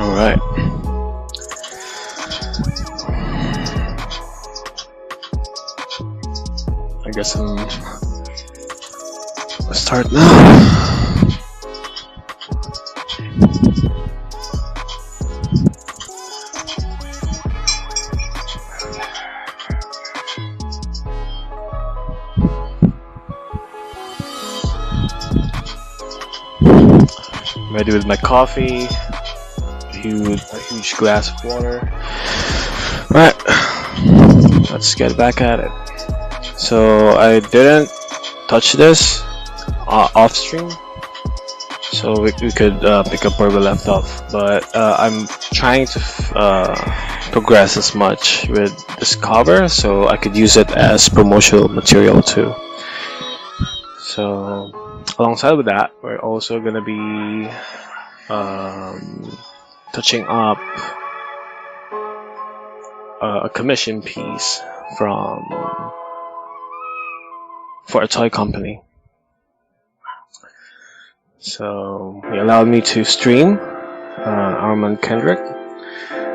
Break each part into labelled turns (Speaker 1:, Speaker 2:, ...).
Speaker 1: All right. I guess let's start now. Ready with my coffee, a huge glass of water. Alright, let's get back at it. So I didn't touch this off stream, so we could pick up where we left off, but I'm trying to progress as much with this cover so I could use it as promotional material too. So alongside with that, we're also going to be touching up a commission piece for a toy company. So he allowed me to stream Armand Kendrick,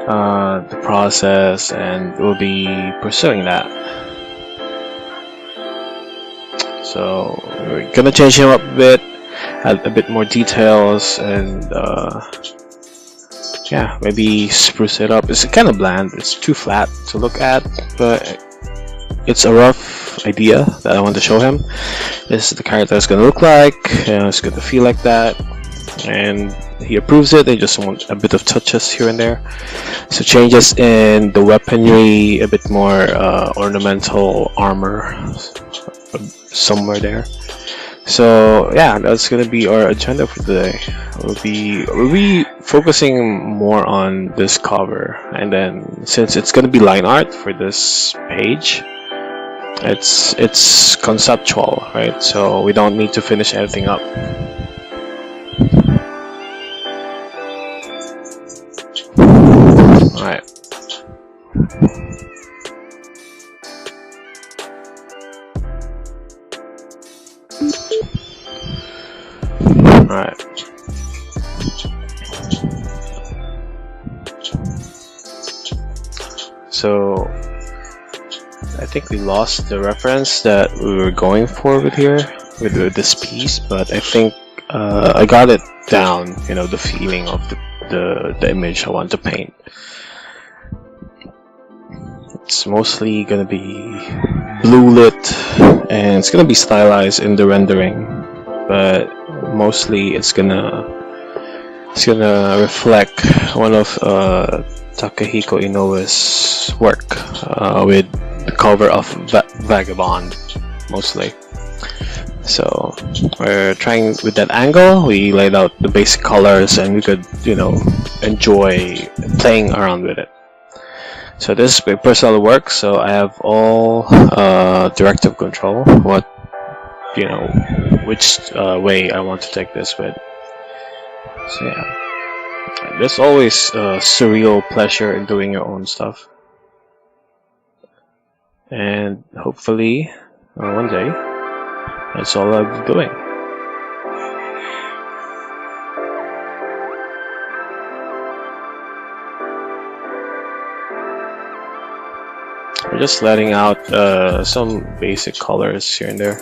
Speaker 1: the process, and we'll be pursuing that. So we're gonna change him up a bit, add a bit more details, and yeah, maybe spruce it up. It's kind of bland, it's too flat to look at, but it's a rough idea that I want to show him. This is the character is gonna look like, it's gonna feel like that, and he approves it. They just want a bit of touches here and there. So changes in the weaponry, a bit more ornamental armor somewhere there. So yeah, that's gonna be our agenda for today. We'll be focusing more on this cover, and then since it's gonna be line art for this page, it's conceptual, right? So we don't need to finish anything up. All right. Alright. So I think we lost the reference that we were going for with this piece, but I think I got it down, you know, the feeling of the image I want to paint. It's mostly gonna be blue lit, and it's gonna be stylized in the rendering, but mostly it's gonna reflect one of Takehiko Inoue's work with the cover of Vagabond mostly. So we're trying with that angle. We laid out the basic colors, and we could, you know, enjoy playing around with it. So this is my personal work, so I have all directive control, what, you know, which way I want to take this with. So yeah, there's always surreal pleasure in doing your own stuff, and hopefully one day that's all I'll be doing. We're just letting out some basic colors here and there,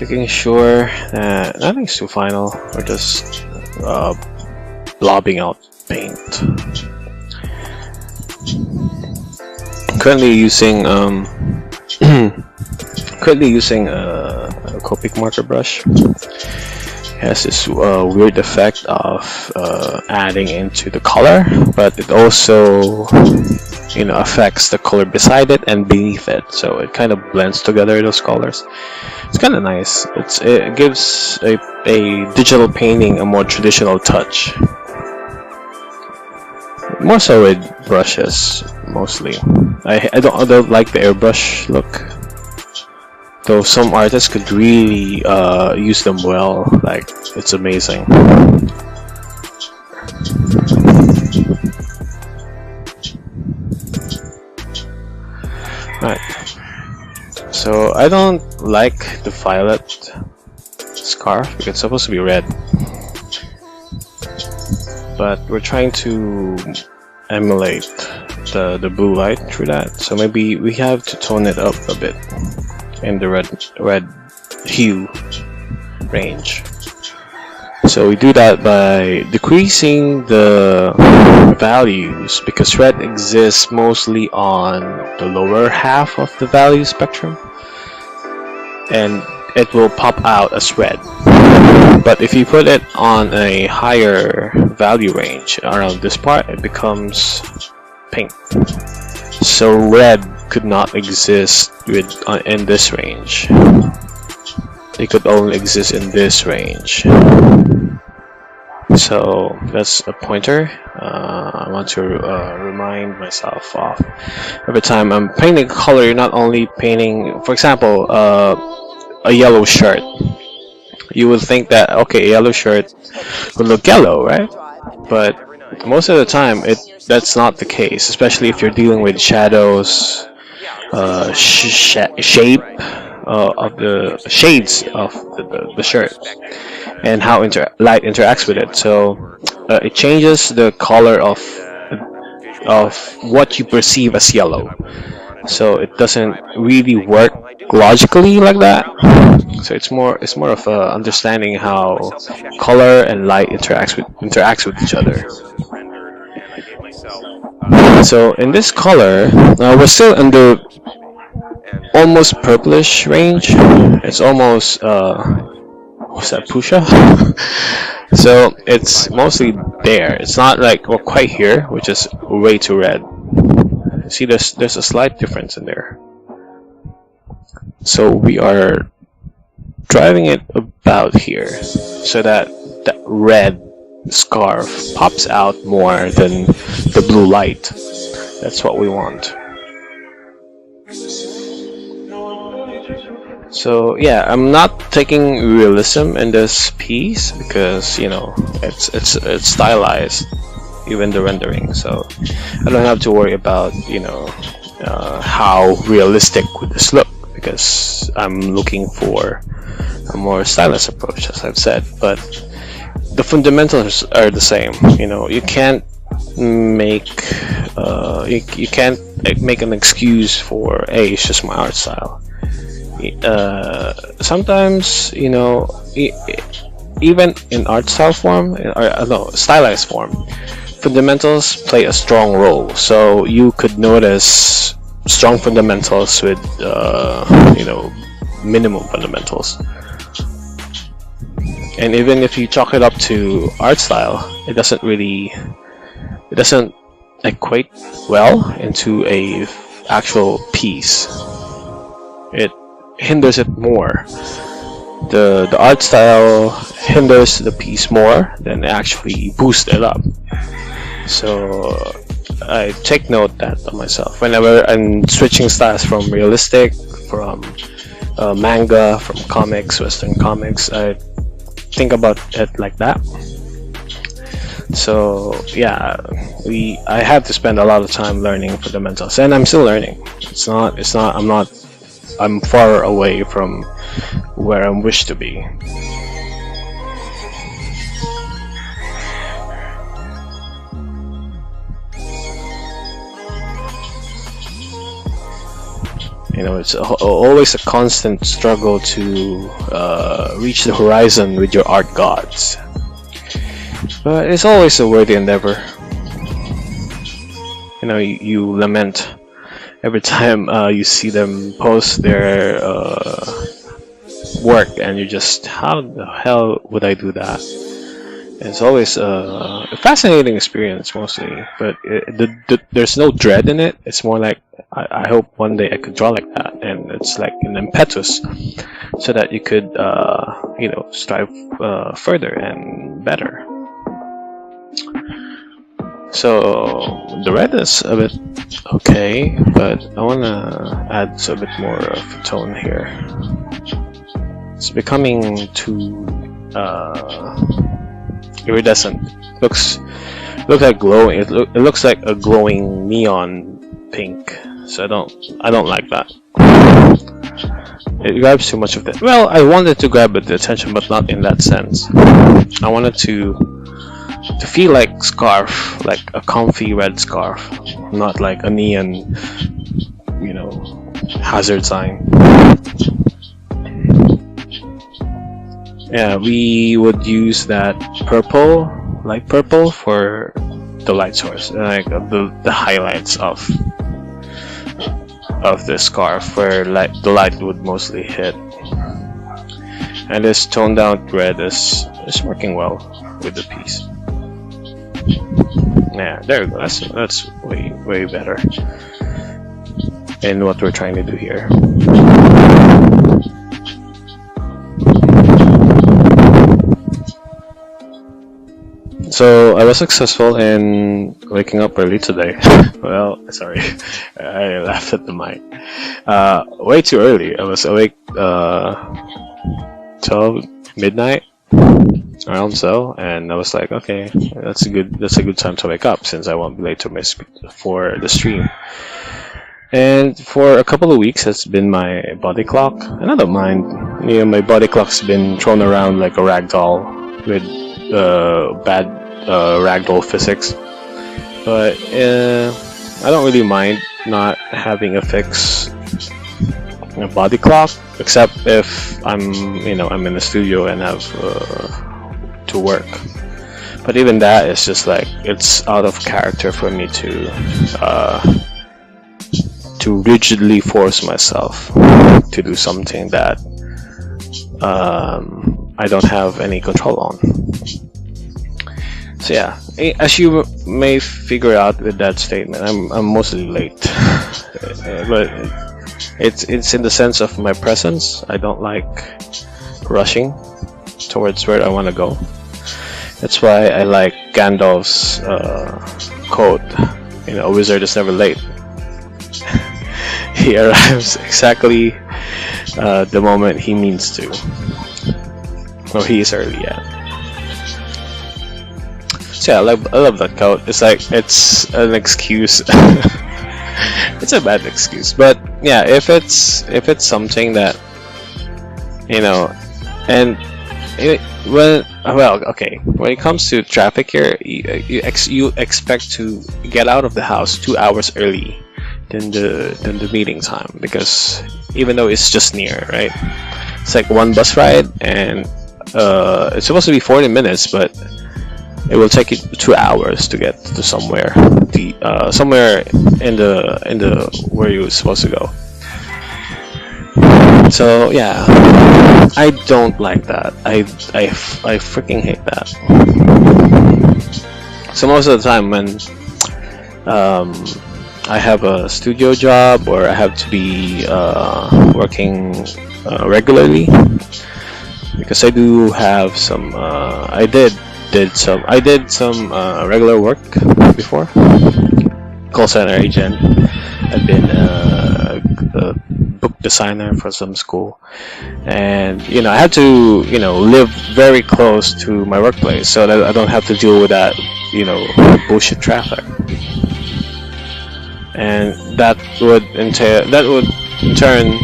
Speaker 1: making sure that nothing's too final. We're just blobbing out paint. Currently using a Copic marker brush. It has this weird effect of adding into the color, but it also, you know, affects the color beside it and beneath it, so it kind of blends together those colors. It's kind of nice. It gives a digital painting a more traditional touch, more so with brushes mostly. I don't like the airbrush look, though some artists could really use them well. Like, it's amazing. Right. So I don't like the violet scarf because it's supposed to be red. but we're trying to emulate the blue light through that. So maybe we have to tone it up a bit in the red hue range. So we do that by decreasing the values, because red exists mostly on the lower half of the value spectrum, and it will pop out as red. But if you put it on a higher value range around this part, it becomes pink. So red could not exist in this range. It could only exist in this range. So that's a pointer. I want to remind myself of every time I'm painting color. You're not only painting, for example, a yellow shirt. You would think that, okay, a yellow shirt would look yellow, right? But most of the time that's not the case, especially if you're dealing with shadows, shape of the shades of the shirt, and how light interacts with it. So it changes the color of what you perceive as yellow. So it doesn't really work logically like that. So it's more of understanding how color and light interacts with each other. So in this color, we're still in the almost purplish range. It's almost what's that, Pusha? So it's mostly there. It's not like we're quite here, which is way too red. See, there's a slight difference in there. So we are driving it about here, so that that red scarf pops out more than the blue light. That's what we want. So yeah, I'm not taking realism in this piece because, you know, it's stylized, even the rendering. So I don't have to worry about, you know, how realistic would this look, because I'm looking for a more stylized approach, as I've said. But the fundamentals are the same. You know, you can't make you can't make an excuse for, hey, it's just my art style. Sometimes, you know, even in art style form, or no, stylized form, fundamentals play a strong role. So you could notice strong fundamentals with you know, minimum fundamentals. And even if you chalk it up to art style, it doesn't equate well into a actual piece. It hinders it more. The art style hinders the piece more than actually boosts it up. So I take note that of myself whenever I'm switching styles from realistic, from manga, from comics, Western comics. I think about it like that. So yeah, I had to spend a lot of time learning fundamentals, and I'm still learning. I'm far away from where I wish to be. You know, it's always a constant struggle to reach the horizon with your art gods. But it's always a worthy endeavor. You know, you lament every time you see them post their work, and you just, how the hell would I do that? And it's always a fascinating experience, mostly, but there's no dread in it. It's more like, I hope one day I could draw like that, and it's like an impetus, so that you could you know, strive further and better. So the red is a bit okay, but I want to add a bit more of a tone here. It's becoming too iridescent. Looks like glowing. It looks like a glowing neon pink. So I don't like that. It grabs too much of it. Well, I wanted to grab the attention, but not in that sense. I wanted to to feel like scarf, like a comfy red scarf, not like a neon, you know, hazard sign. Yeah, we would use that purple, light purple, for the light source, like the highlights of the scarf, where the light would mostly hit. And this toned down red is working well with the piece. Yeah, there we go. That's way better in what we're trying to do here. So I was successful in waking up early today. Well, sorry, I laughed at the mic. Way too early. I was awake 12 midnight around so, and I was like, okay, that's a good time to wake up, since I won't be late to for the stream. And for a couple of weeks, it's been my body clock, and I don't mind. You know, my body clock's been thrown around like a rag doll with bad ragdoll physics, but I don't really mind not having a fixed body clock, except if I'm in the studio and have to work. But even that is just like, it's out of character for me to rigidly force myself to do something that I don't have any control on. So yeah, as you may figure out with that statement, I'm mostly late, but it's in the sense of my presence. I don't like rushing towards where I want to go. That's why I like Gandalf's quote, a wizard is never late. He arrives exactly the moment he means to, or he is early at. So yeah, I love that quote. It's like, it's an excuse. It's a bad excuse, but yeah, if it's something that and when it comes to traffic here, you expect to get out of the house 2 hours early than the meeting time, because even though it's just near, right? It's like one bus ride, and it's supposed to be 40 minutes, but it will take you 2 hours to get to somewhere in the where you're supposed to go. So yeah, I don't like that. I freaking hate that. So most of the time when I have a studio job, or I have to be working regularly, because I do have some I did some regular work before. Call center agent. I've been a book designer for some school, and I had to live very close to my workplace, so that I don't have to deal with that bullshit traffic, and that would in turn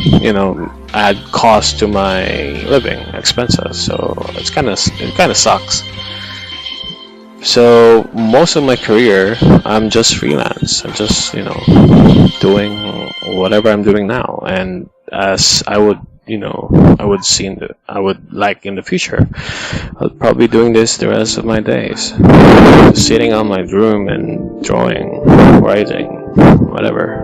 Speaker 1: add cost to my living expenses. So it kind of sucks. So most of my career, I'm just freelance. I'm just doing whatever I'm doing now, and as I would I would like in the future, I'll probably be doing this the rest of my days, sitting on my room and drawing, writing, whatever.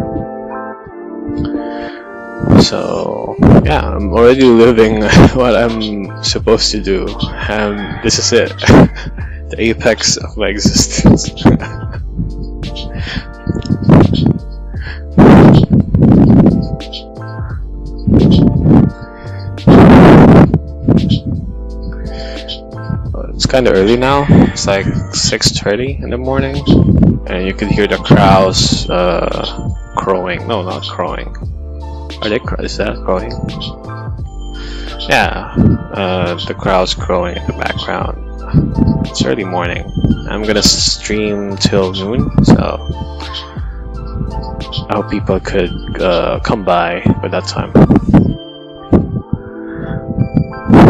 Speaker 1: So yeah, I'm already living what I'm supposed to do, and this is it. The apex of my existence. It's kind of early now. It's like 6:30 in the morning, and you can hear the crows crowing. No, not crowing. Are they? Is that crowing? Yeah, the crows crowing in the background. It's early morning. I'm gonna stream till noon, so I hope people could come by that time.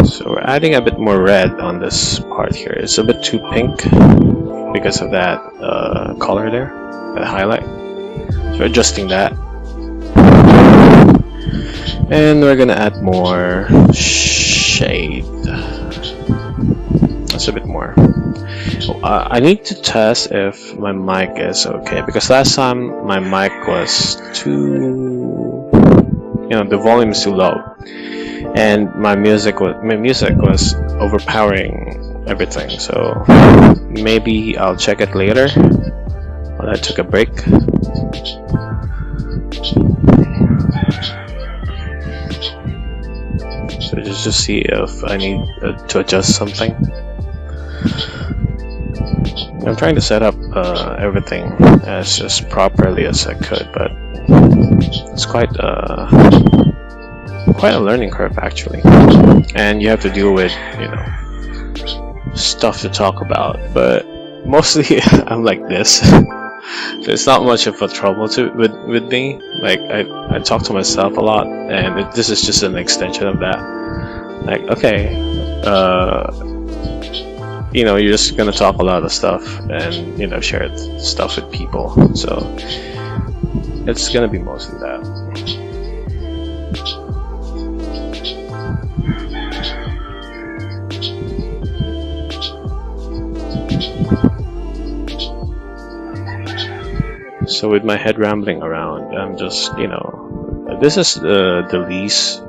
Speaker 1: So we're adding a bit more red on this part here. It's a bit too pink. because of that color there, that highlight. So adjusting that, and we're gonna add more shade. That's a bit more. I need to test if my mic is okay, because last time my mic was too, the volume is too low, and my music was overpowering everything. So maybe I'll check it later when I took a break. So just to see if I need to adjust something. I'm trying to set up everything as properly as I could, but it's quite a learning curve actually, and you have to deal with stuff to talk about. But mostly I'm like this. So it's not much of a trouble with me. Like I talk to myself a lot, and this is just an extension of that. Like, okay, you're just gonna talk a lot of stuff and share stuff with people, so it's gonna be mostly that. So with my head rambling around, I'm just this is the least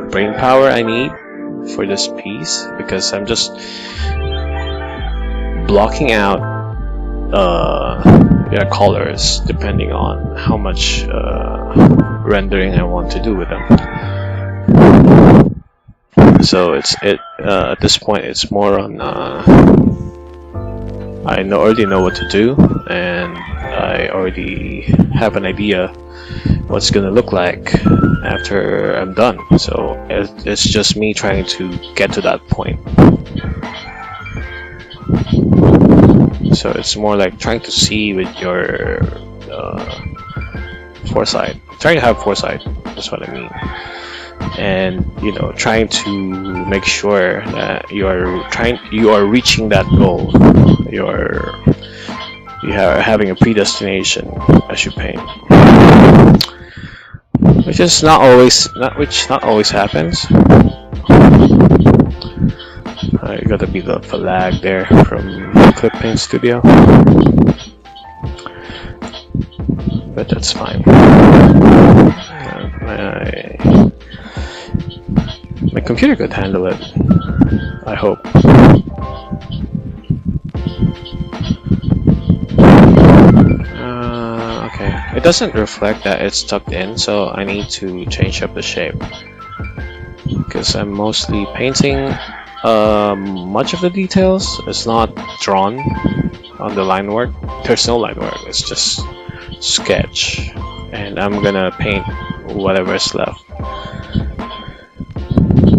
Speaker 1: brain power I need for this piece, because I'm just blocking out colors depending on how much rendering I want to do with them. So at this point it's more on I already know what to do, and I already have an idea what's gonna look like after I'm done. So it's just me trying to get to that point. So it's more like trying to see with your foresight. Trying to have foresight, that's what I mean. And trying to make sure that you are reaching that goal. You are having a predestination as you paint, which not always happens. I gotta beat up a lag there from Clip Paint Studio, but that's fine. My computer could handle it, I hope. Okay, it doesn't reflect that it's tucked in, so I need to change up the shape, because I'm mostly painting much of the details. It's not drawn on the line work. There's no line work, it's just sketch, and I'm gonna paint whatever is left.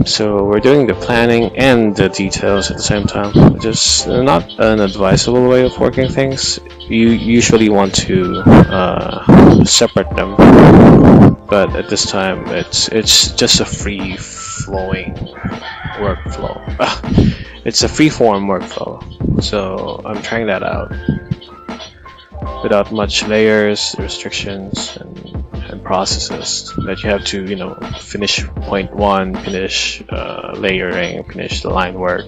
Speaker 1: So we're doing the planning and the details at the same time. Just not an advisable way of working things. You usually want to separate them, but at this time it's just a free flowing workflow. It's a free-form workflow, so I'm trying that out without much layers, restrictions, and processes that you have to finish point one, finish layering, finish the line work,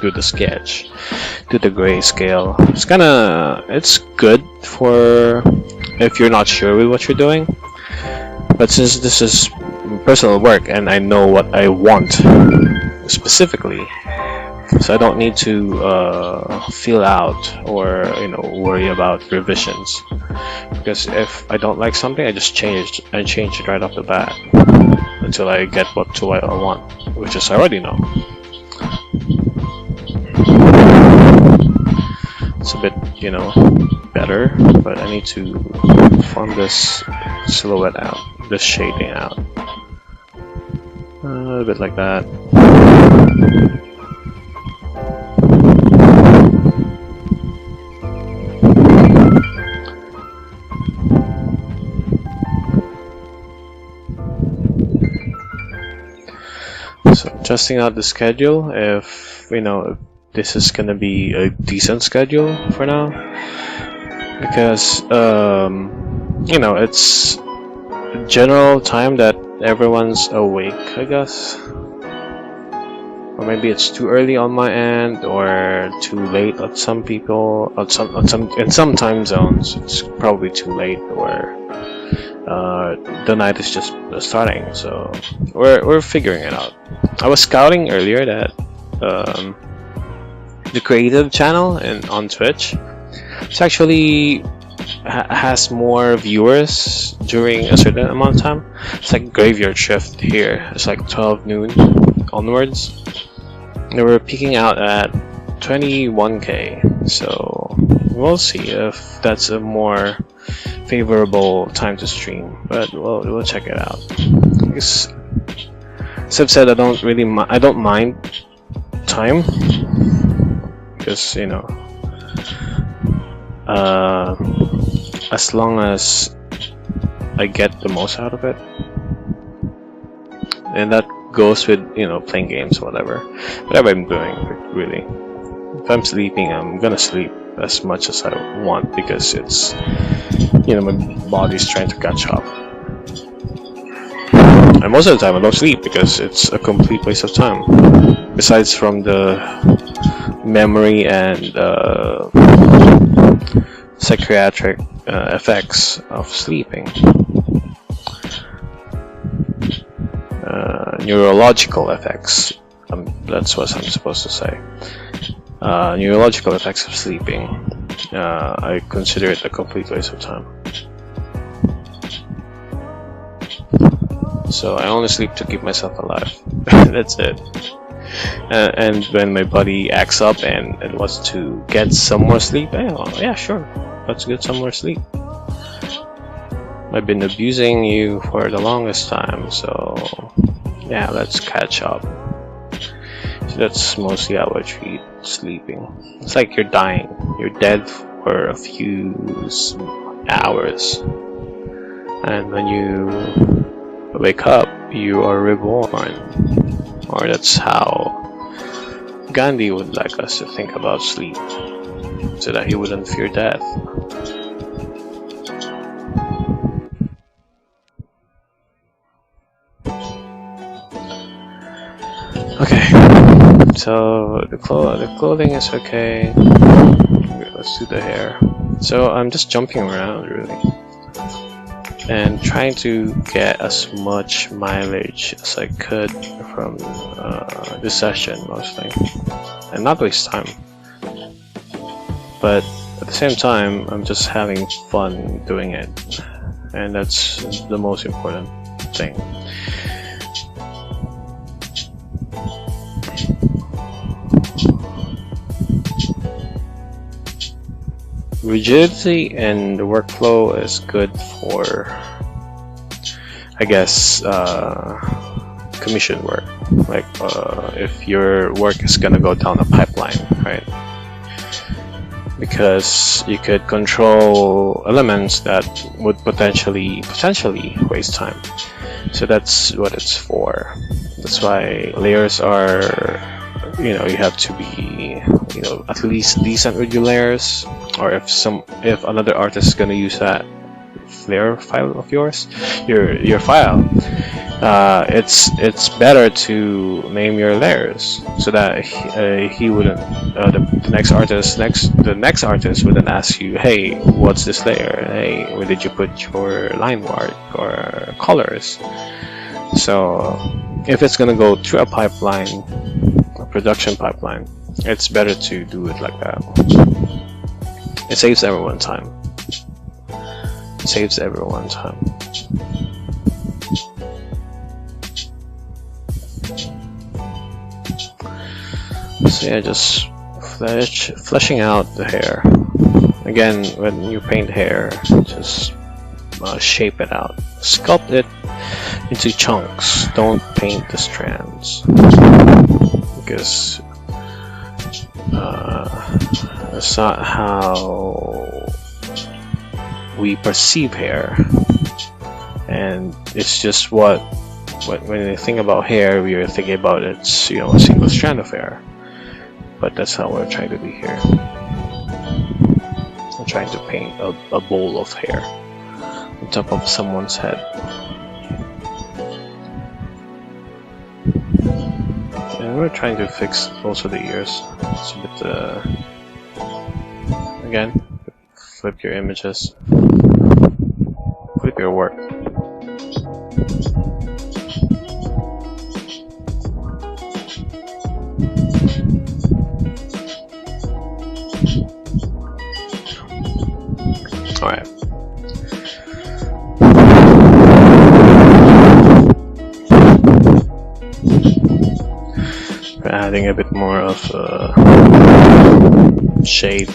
Speaker 1: do the sketch, do the grayscale. It's good for if you're not sure with what you're doing, but since this is personal work and I know what I want specifically, so I don't need to feel out or worry about revisions, because if I don't like something, I just change it right off the bat until I get what I want, which is I already know. It's a bit better, but I need to form this silhouette out, this shading out, a bit like that. So adjusting out the schedule, if this is gonna be a decent schedule for now, because you know, it's general time that everyone's awake, I guess. Or maybe it's too early on my end, or too late at some people. In some time zones, it's probably too late, or the night is just starting. So we're figuring it out. I was scouting earlier that the creative channel on Twitch, it's actually has more viewers during a certain amount of time. It's like graveyard shift here. It's like 12 noon onwards. They were peaking out at 21k. So we'll see if that's a more favorable time to stream. But we'll check it out. As I've said, I don't mind time, because you know, as long as I get the most out of it, and that goes with, you know, playing games, whatever I'm doing, really. If I'm sleeping, I'm gonna sleep as much as I want, because it's, you know, my body's trying to catch up. And most of the time I don't sleep because it's a complete waste of time, besides from the memory and psychiatric effects of sleeping. Neurological effects, that's what I'm supposed to say. Neurological effects of sleeping, I consider it a complete waste of time. So I only sleep to keep myself alive. That's it. And when my body acts up and wants to get some more sleep, yeah, sure, let's get some more sleep. I've been abusing you for the longest time, so yeah, let's catch up. So that's mostly how I treat sleeping. It's like you're dying. You're dead for a few hours, and when you wake up, you are reborn. Or that's how Gandhi would like us to think about sleep, so that he wouldn't fear death. Okay, so the clothing is okay. Let's do the hair. So I'm just jumping around, really, and trying to get as much mileage as I could from this session, mostly, and not waste time. But at the same time, I'm just having fun doing it, and that's the most important thing. Rigidity and the workflow is good for, I guess, commission work. Like if your work is gonna go down a pipeline, right? Because you could control elements that would potentially waste time. So that's what it's for. That's why layers are, you know, you have to be, you know, at least decent with your layers. Or if another artist is gonna use that layer file of yours, your file, it's better to name your layers, so that he wouldn't, the next artist wouldn't ask you, hey, what's this layer? Hey, where did you put your line work or colors? So if it's gonna go through a pipeline, a production pipeline, it's better to do it like that. It saves everyone time. It saves everyone time. So yeah, just fleshing out the hair. Again, when you paint hair, just shape it out. Sculpt it into chunks. Don't paint the strands, because that's not how we perceive hair. And it's just when you think about hair, we are thinking about it's, you know, a single strand of hair. but that's how we're trying to do here. I'm trying to paint a bowl of hair on top of someone's head. And we're trying to fix also the ears. It's a bit, again, flip your images, flip your work. Alright. We're adding a bit more of shade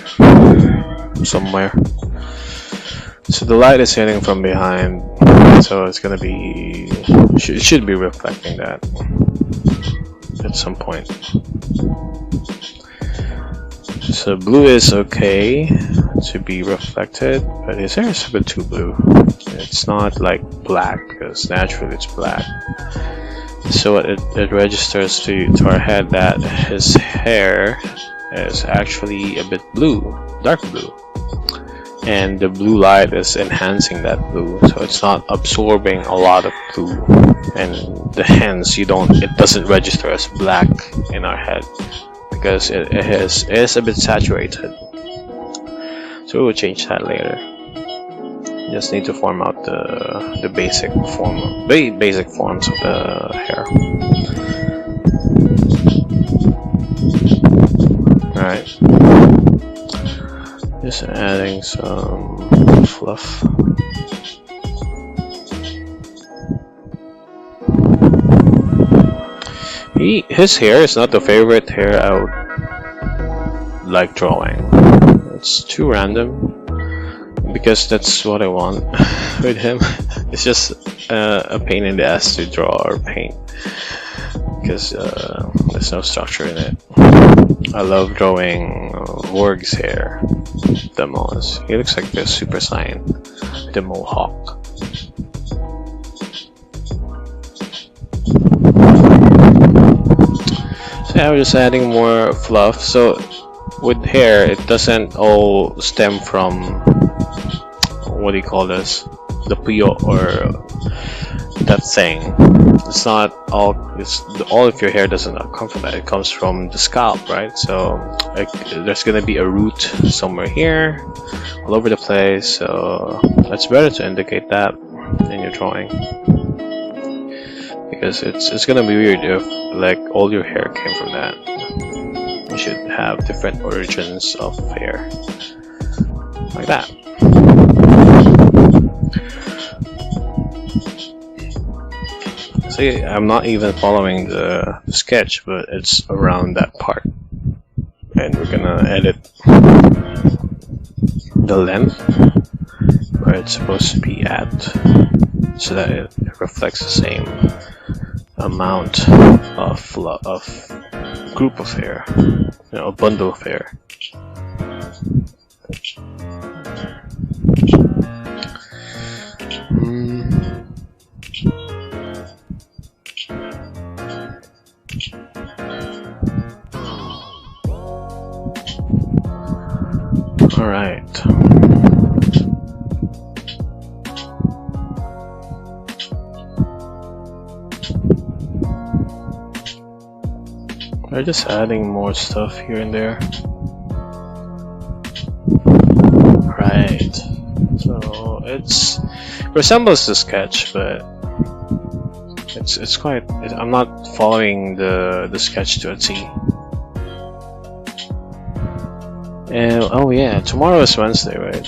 Speaker 1: somewhere. So the light is hitting from behind, so it's gonna be, it should be reflecting that at some point. So blue is okay to be reflected, but his hair is a bit too blue. It's not like black, because naturally it's black. So it registers to our head that his hair is actually a bit blue, dark blue. And the blue light is enhancing that blue, so it's not absorbing a lot of blue, and hence it doesn't register as black in our head, because it is a bit saturated. So we'll change that later. Just need to form out the basic forms of the hair. Alright. Just adding some fluff. His hair is not the favorite hair I would like drawing. It's too random, because that's what I want with him. It's just a pain in the ass to draw or paint, because there's no structure in it. I love drawing Vorg's hair the most. He looks like the Super Saiyan, the Mohawk. So yeah, we're just adding more fluff. So with hair, it doesn't all stem from, what do you call this, the puyo or that thing. It's not all, all of your hair doesn't come from that. It comes from the scalp, right? So there's gonna be a root somewhere here, all over the place. So it's better to indicate that in your drawing, because it's gonna be weird if like all your hair came from that. You should have different origins of hair, like that. See, I'm not even following the sketch, but it's around that part. And we're gonna edit the length where it's supposed to be at, so that it reflects the same amount of group of hair, a bundle of hair. All right. We're just adding more stuff here and there. Right. So it resembles the sketch, but it's quite. I'm not following the sketch to a T. And oh yeah, tomorrow is Wednesday, right?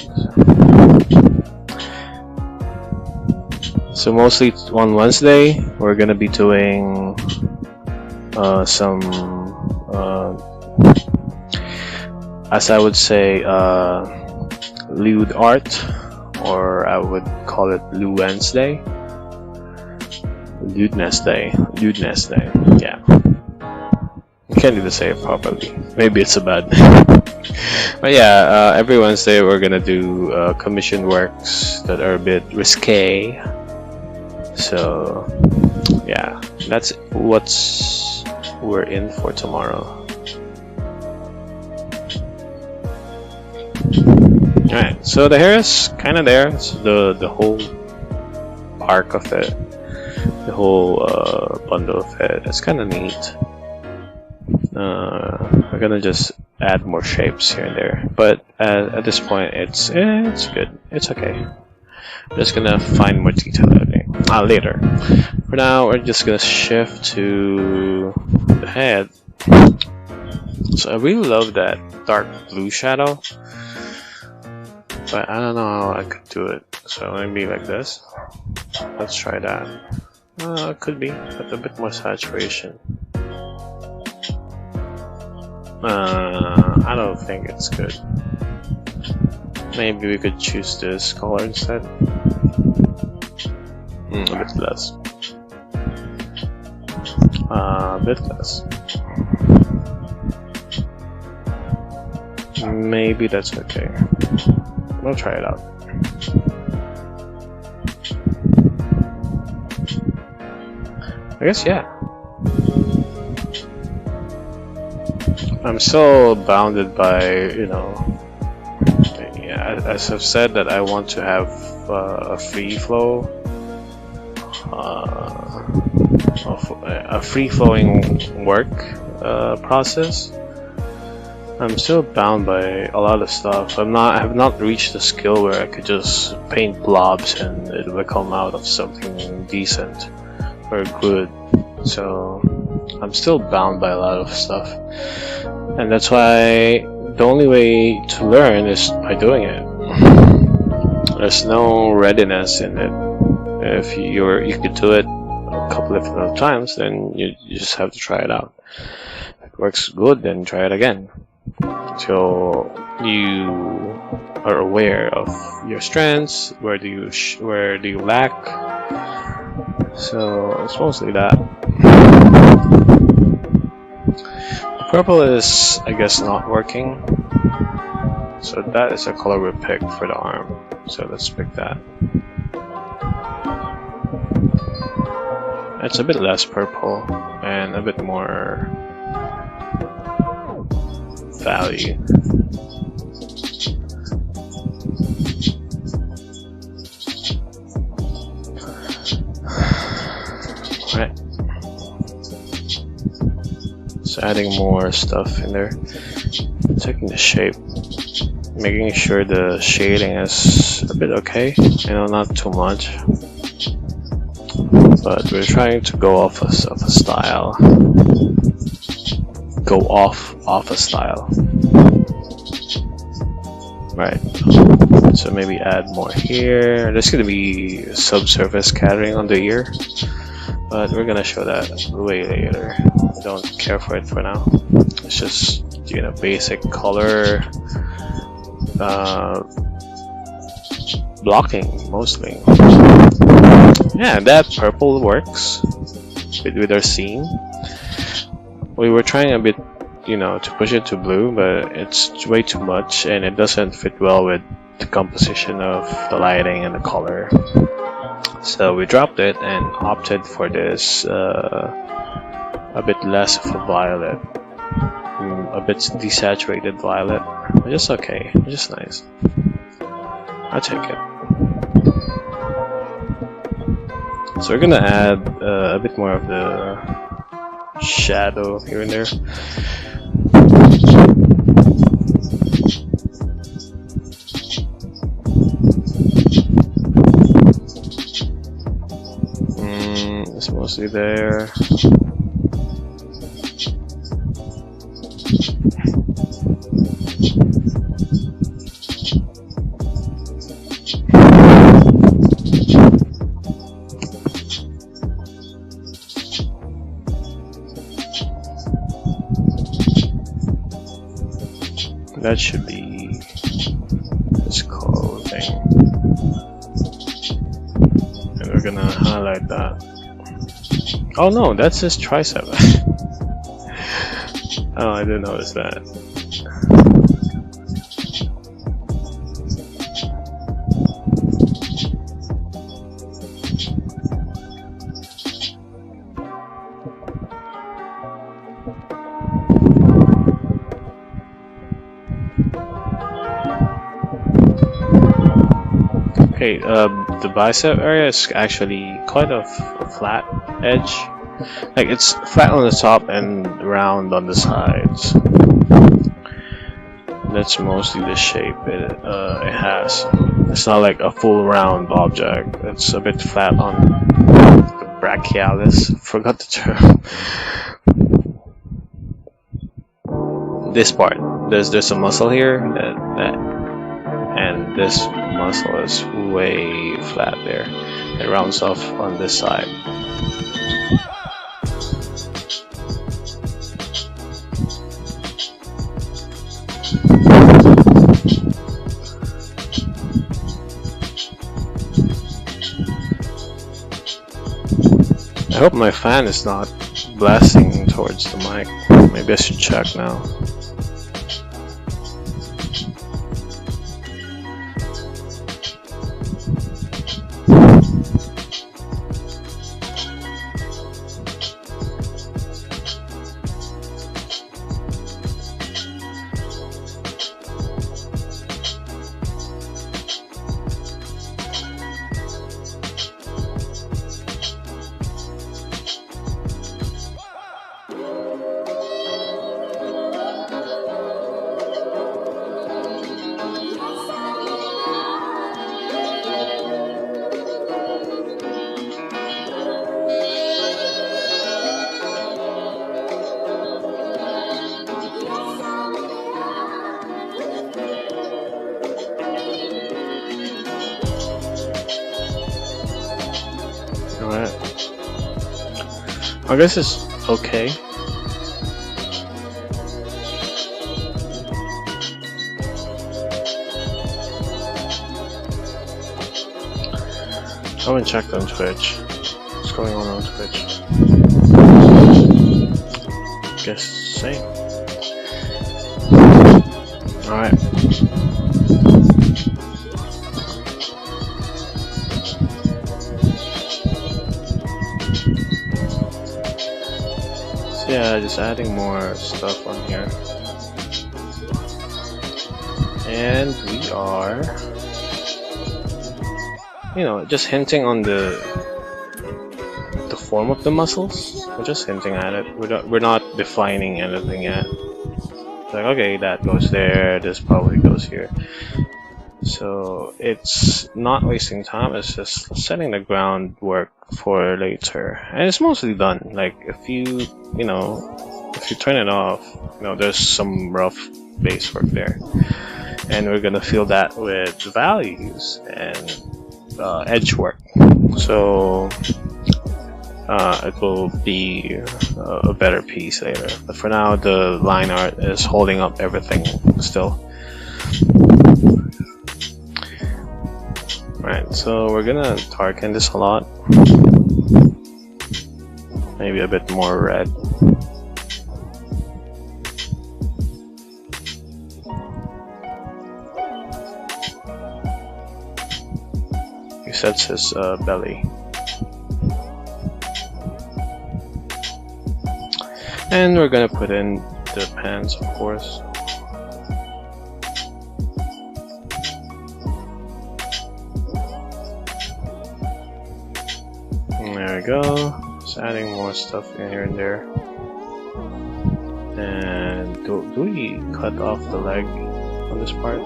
Speaker 1: So mostly on Wednesday we're gonna be doing some as I would say lewd art, or I would call it Lewdness Day. Lewdness Day, yeah. I can't even say it properly. Maybe it's a bad name. But yeah, every Wednesday we're gonna do commission works that are a bit risque. So yeah, that's what we're in for tomorrow. Alright, so the hair is kind of there. It's the whole arc of it, the whole bundle of it. It's kind of neat. We're gonna just add more shapes here and there, but at this point, it's good. It's okay. Just gonna find more detail later. For now, we're just gonna shift to the head. So I really love that dark blue shadow, but I don't know how I could do it. So maybe like this. Let's try that. Could be, but a bit more saturation. I don't think it's good. Maybe we could choose this color instead. A bit less. A bit less. Maybe that's okay. We'll try it out. I guess, yeah. I'm still bounded by, you know, yeah, as I've said that I want to have a free flow, a free-flowing work process. I'm still bound by a lot of stuff. I have not reached the skill where I could just paint blobs and it will come out of something decent or good. So I'm still bound by a lot of stuff, and that's why the only way to learn is by doing it. There's no readiness in it. If you could do it a couple of times, then you just have to try it out. If it works good, then try it again. So you are aware of your strengths, where do you lack. So it's mostly that. The purple is, I guess, not working. So that is a color we picked for the arm. So let's pick that. It's a bit less purple and a bit more value. Right. So adding more stuff in there. Taking the shape. Making sure the shading is a bit okay. You know, not too much. But we're trying to go off a style. Go off a style. Right. So maybe add more here. There's gonna be subsurface scattering on the ear, but we're gonna show that way later. I don't care for it for now. It's just, you know, basic color blocking mostly. Yeah, that purple works with our scene. We were trying a bit, you know, to push it to blue, but it's way too much and it doesn't fit well with the composition of the lighting and the color. So we dropped it and opted for this a bit less of a violet, a bit desaturated violet, which is okay, which is nice. I'll take it. So we're gonna add a bit more of the shadow here and there. It's mostly there. That should be this clothing, and we're gonna highlight that. Oh no, that's his tricep. Oh, I didn't notice that. Okay, the bicep area is actually quite a flat edge. Like it's flat on the top and round on the sides. That's mostly the shape it has. It's not like a full round object. It's a bit flat on the brachialis. Forgot the term. This part, there's a muscle here and this muscle is way flat there. It rounds off on this side. I hope my fan is not blasting towards the mic. Maybe I should check now. Alright. I guess it's okay. I haven't checked on Twitch. What's going on Twitch? Guess same. Alright. Yeah, just adding more stuff on here. And we are, you know, just hinting on the form of the muscles. We're just hinting at it. We're not defining anything yet. It's like, okay, that goes there, this probably goes here. So it's not wasting time, it's just setting the groundwork for later. And it's mostly done. Like if you turn it off, there's some rough base work there. And we're gonna fill that with values and edge work. So it will be a better piece later. But for now, the line art is holding up everything still. Right, so we're gonna darken this a lot. Maybe a bit more red. He sets his belly. And we're gonna put in the pants, of course. There we go. Just adding more stuff in here and there. And do we cut off the leg on this part?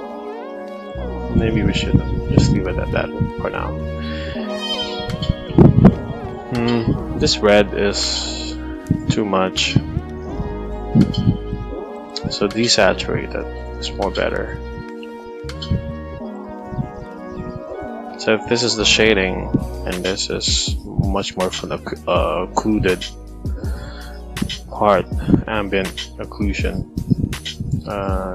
Speaker 1: Maybe we should just leave it at that for now. This red is too much. So desaturated is more better. So if this is the shading and this is much more for the occluded part, ambient occlusion,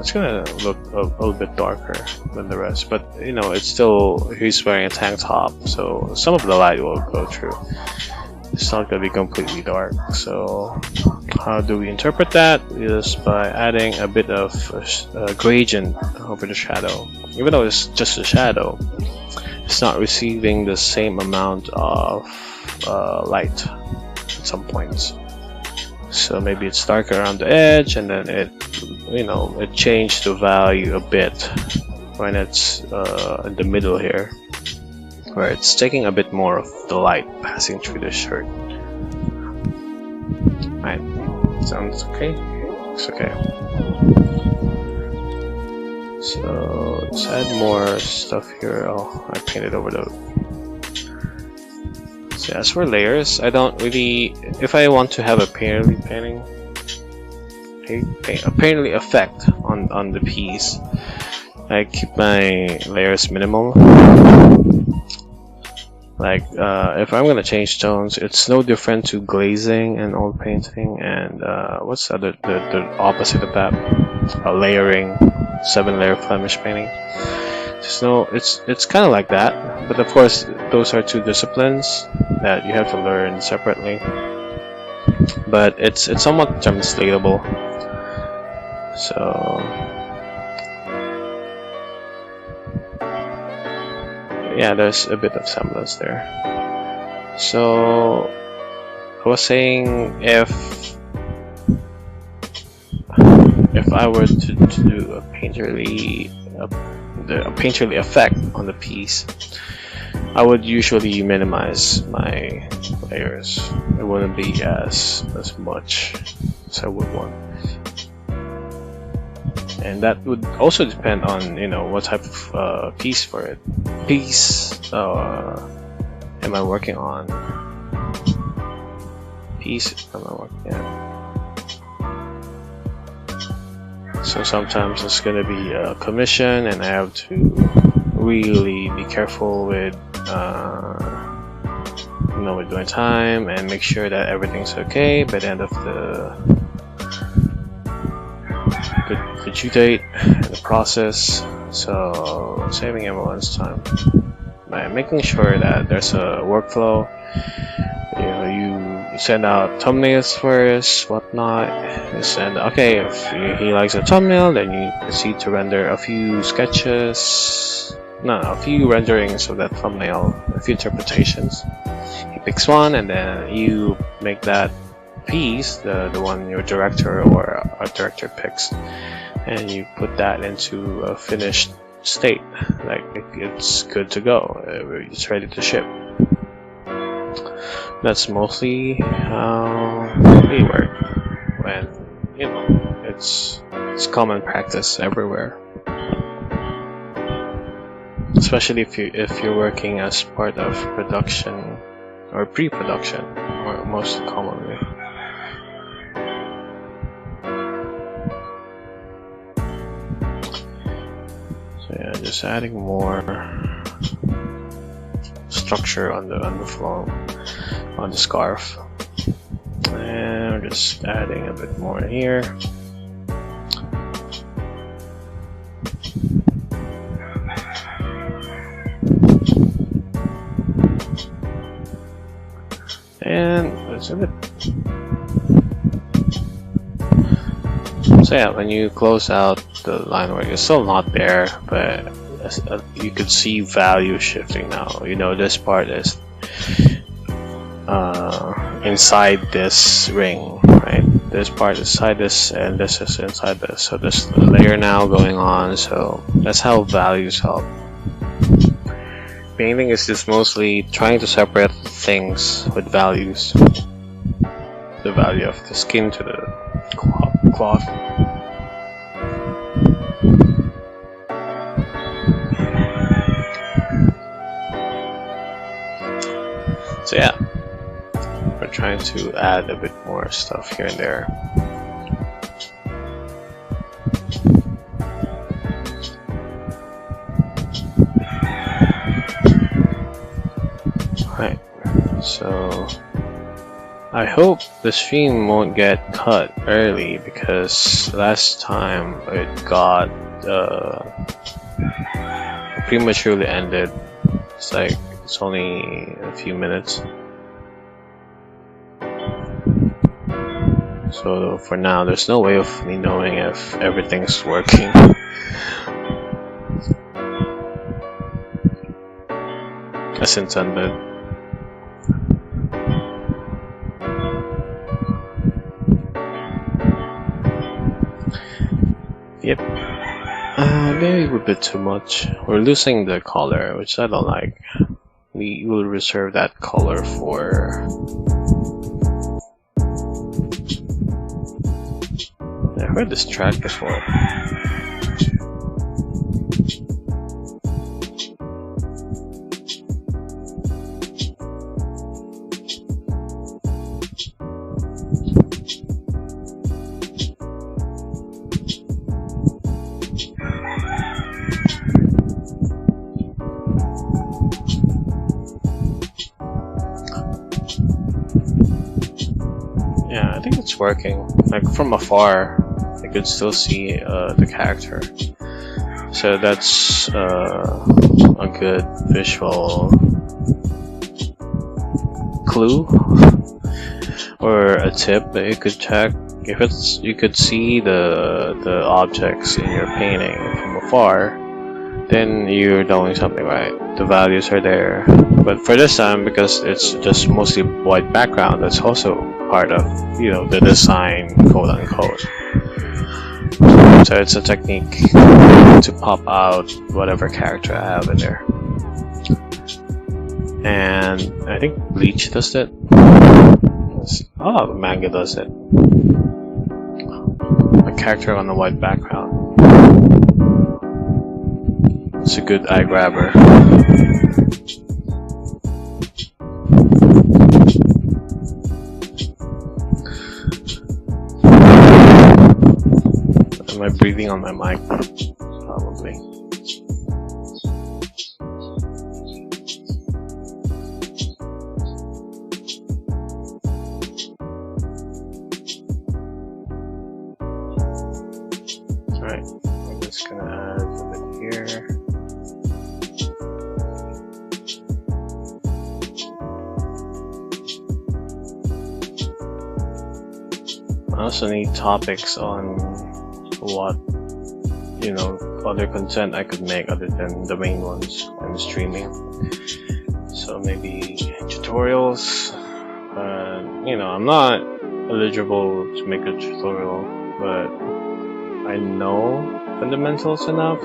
Speaker 1: it's gonna look a little bit darker than the rest. But it's still, he's wearing a tank top, so some of the light will go through. It's not gonna be completely dark. So how do we interpret that? Is by adding a bit of gradient over the shadow. Even though it's just a shadow, it's not receiving the same amount of light at some points. So maybe it's darker around the edge, and then it changed the value a bit when it's in the middle here. where it's taking a bit more of the light passing through the shirt. Right, sounds okay? Looks okay. So let's add more stuff here. Oh, I painted over the. So as for layers, I don't really. If I want to have a painterly effect on the piece, I keep my layers minimal. Like if I'm gonna change tones, it's no different to glazing and oil painting, and what's the opposite of that? Layering, 7-layer Flemish painting. It's kind of like that, but of course those are two disciplines that you have to learn separately. But it's somewhat translatable. So yeah, there's a bit of semblance there. So I was saying if I were to do a painterly effect on the piece, I would usually minimize my layers. It wouldn't be as much as I would want. And that would also depend on, you know, what type of piece am I working on? Piece am I working on? So sometimes it's gonna be a commission, and I have to really be careful with with my time and make sure that everything's okay by the end of the due date and the process. So saving everyone's time by making sure that there's a workflow. You know, you send out thumbnails first, whatnot. You send, okay, if he likes a thumbnail, then you proceed to render a few sketches, a few renderings of that thumbnail, a few interpretations. He picks one, and then you make that piece, the one your director or a director picks, and you put that into a finished state. Like it's good to go, it's ready to ship. That's mostly how we work, when it's common practice everywhere, especially if you're working as part of production or pre-production, or most commonly. So yeah, just adding more structure on the flow, on the scarf, and we're just adding a bit more here. And it's a bit. So yeah, when you close out the line work, it's still not there, but you could see value shifting now. You know, this part is inside this ring, right? This part is inside this, and this is inside this. So there's a layer now going on. So that's how values help. Painting is just mostly trying to separate things with values. The value of the skin to the cloth. So yeah, we're trying to add a bit more stuff here and there. Alright, so I hope the stream won't get cut early, because last time it got prematurely ended. It's like it's only a few minutes. So for now, there's no way of me knowing if everything's working. As intended. Yep. Maybe a bit too much. We're losing the color, which I don't like. we will reserve that color for. I heard this track before. Yeah, I think it's working. Like from afar, I could still see the character. So that's a good visual clue or a tip that you could check. If it's you could see the objects in your painting from afar, then you're doing something right. The values are there. But for this time, because it's just mostly white background, that's also part of the design, quote unquote. So it's a technique to pop out whatever character I have in there. And I think Bleach does it. Oh, Manga does it. A character on the white background. It's a good eye grabber. Am I breathing on my mic? Probably. Alright, I'm just gonna add a bit here. I also need topics on what other content I could make other than the main ones I'm streaming. So maybe tutorials. I'm not eligible to make a tutorial, but I know fundamentals enough.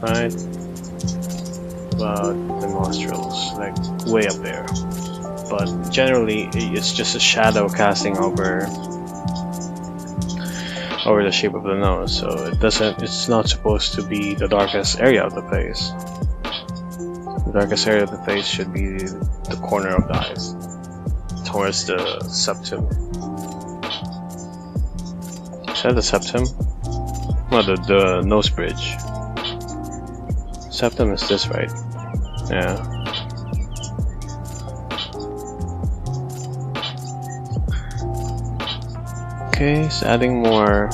Speaker 1: right? About the nostrils, like way up there. But generally, it's just a shadow casting over the shape of the nose, so it's not supposed to be the darkest area of the face. The darkest area of the face should be the corner of the eyes, towards the septum. Is that the septum? Well, the nose bridge. Septum is this, right? Yeah. Okay, so adding more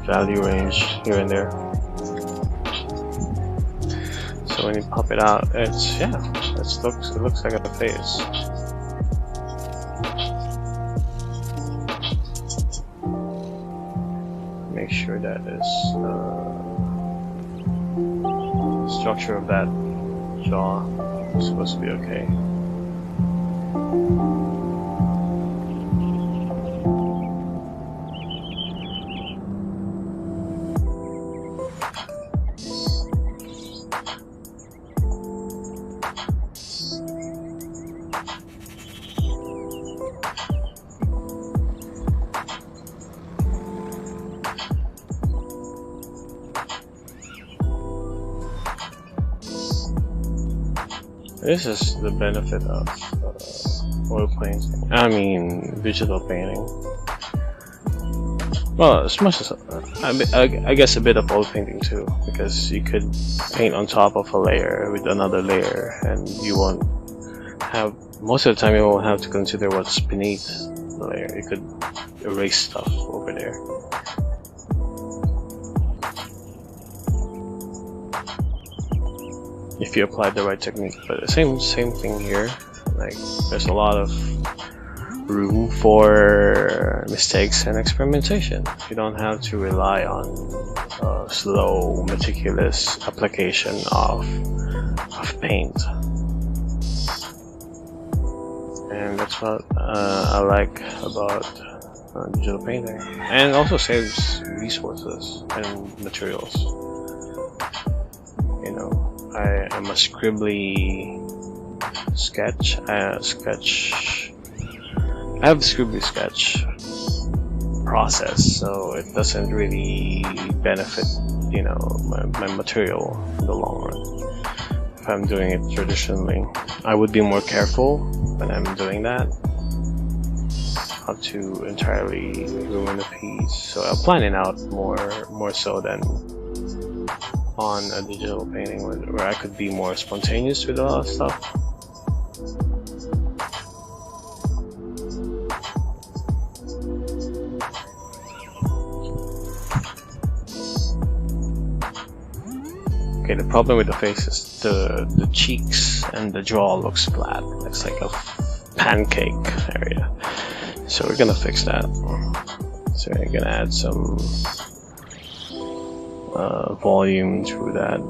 Speaker 1: value range here and there. So when you pop it out, it looks like a face. Make sure that is structure of that jaw is supposed to be okay. This is the benefit of oil painting. I mean, digital painting. Well, as much as I guess a bit of oil painting too, because you could paint on top of a layer with another layer, and you won't have, most of the time you won't have to consider what's beneath the layer. You could erase stuff over there. If you apply the right technique. But the same thing here. Like, there's a lot of room for mistakes and experimentation. You don't have to rely on slow, meticulous application of paint. And that's what I like about digital painting. And it also saves resources and materials. You know, I'm a scribbly sketch. I have a scribbly sketch process, so it doesn't really benefit, you know, my material in the long run. If I'm doing it traditionally, I would be more careful when I'm doing that, not to entirely ruin the piece. So I'll plan it out more so than on a digital painting where I could be more spontaneous with a lot of stuff. Okay, the problem with the face is the cheeks and the jaw looks flat. It's like a pancake area. So we're gonna fix that. So we're gonna add some volume through that.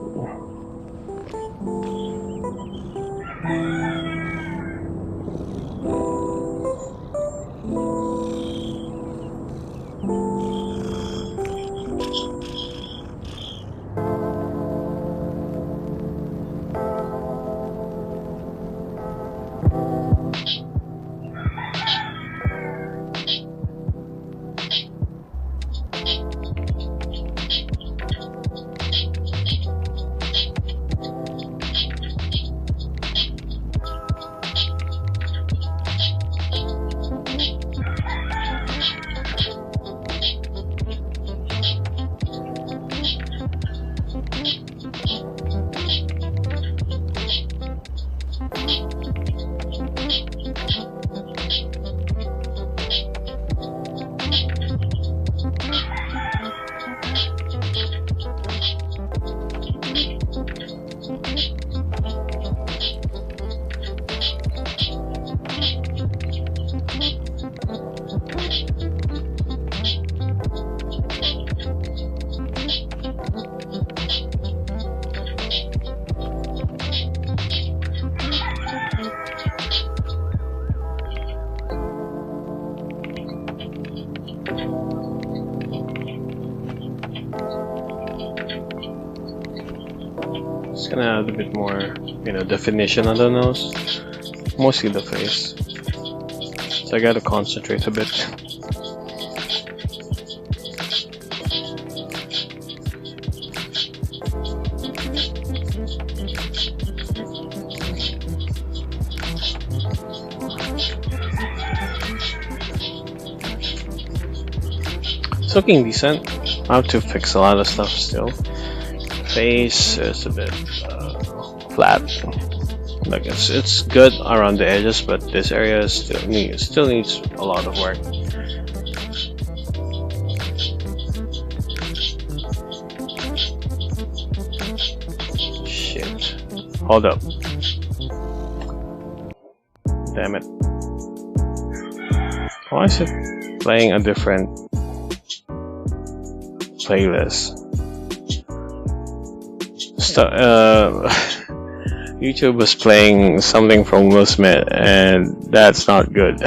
Speaker 1: It's gonna have a bit more, you know, definition on the nose, mostly the face. So I gotta concentrate a bit. It's looking decent. I have to fix a lot of stuff still. Face is a bit flat. Like it's good around the edges, but this area still needs a lot of work. Shit. Hold up. Damn it. Why is it playing a different playlist? YouTube was playing something from Will Smith, and that's not good.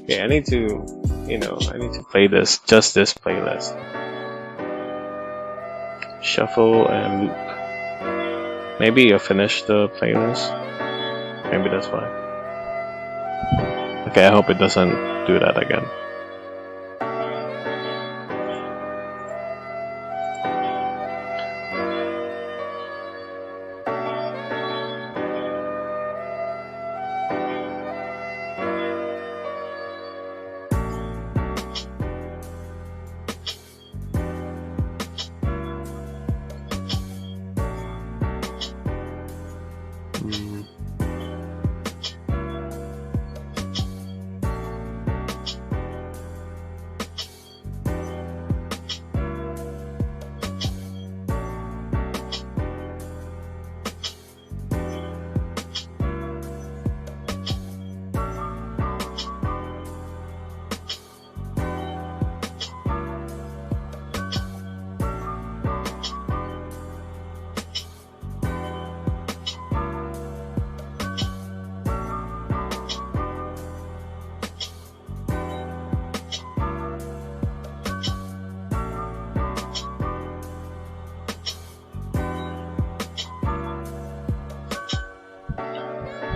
Speaker 1: Okay, I need to, you know, I need to play just this playlist. Shuffle and loop. Maybe you'll finish the playlist. Maybe that's why. Okay, I hope it doesn't do that again.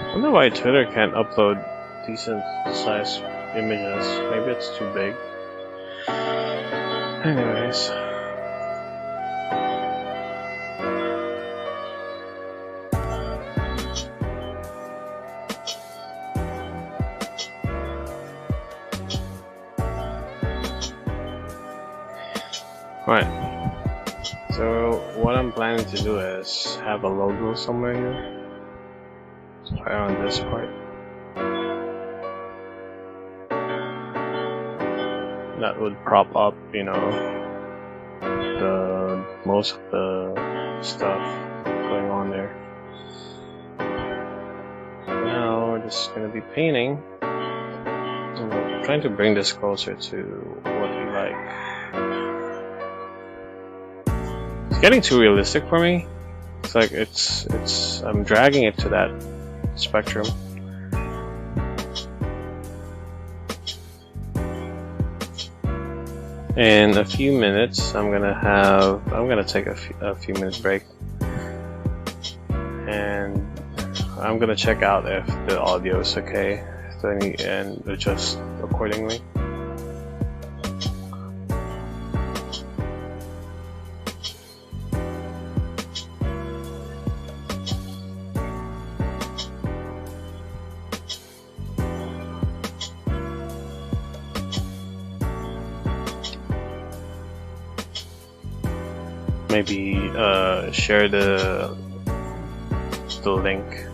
Speaker 1: I wonder why Twitter can't upload decent sized images. Maybe it's too big. Anyways. Right. So what I'm planning to do is have a logo somewhere here. Right on this part. That would prop up, you know, most of the stuff going on there. Now we're just gonna be painting. I'm trying to bring this closer to what we like. It's getting too realistic for me. It's like I'm dragging it to that spectrum. In a few minutes, I'm gonna take a few minute break, and I'm gonna check out if the audio is okay, and adjust accordingly. Maybe share the link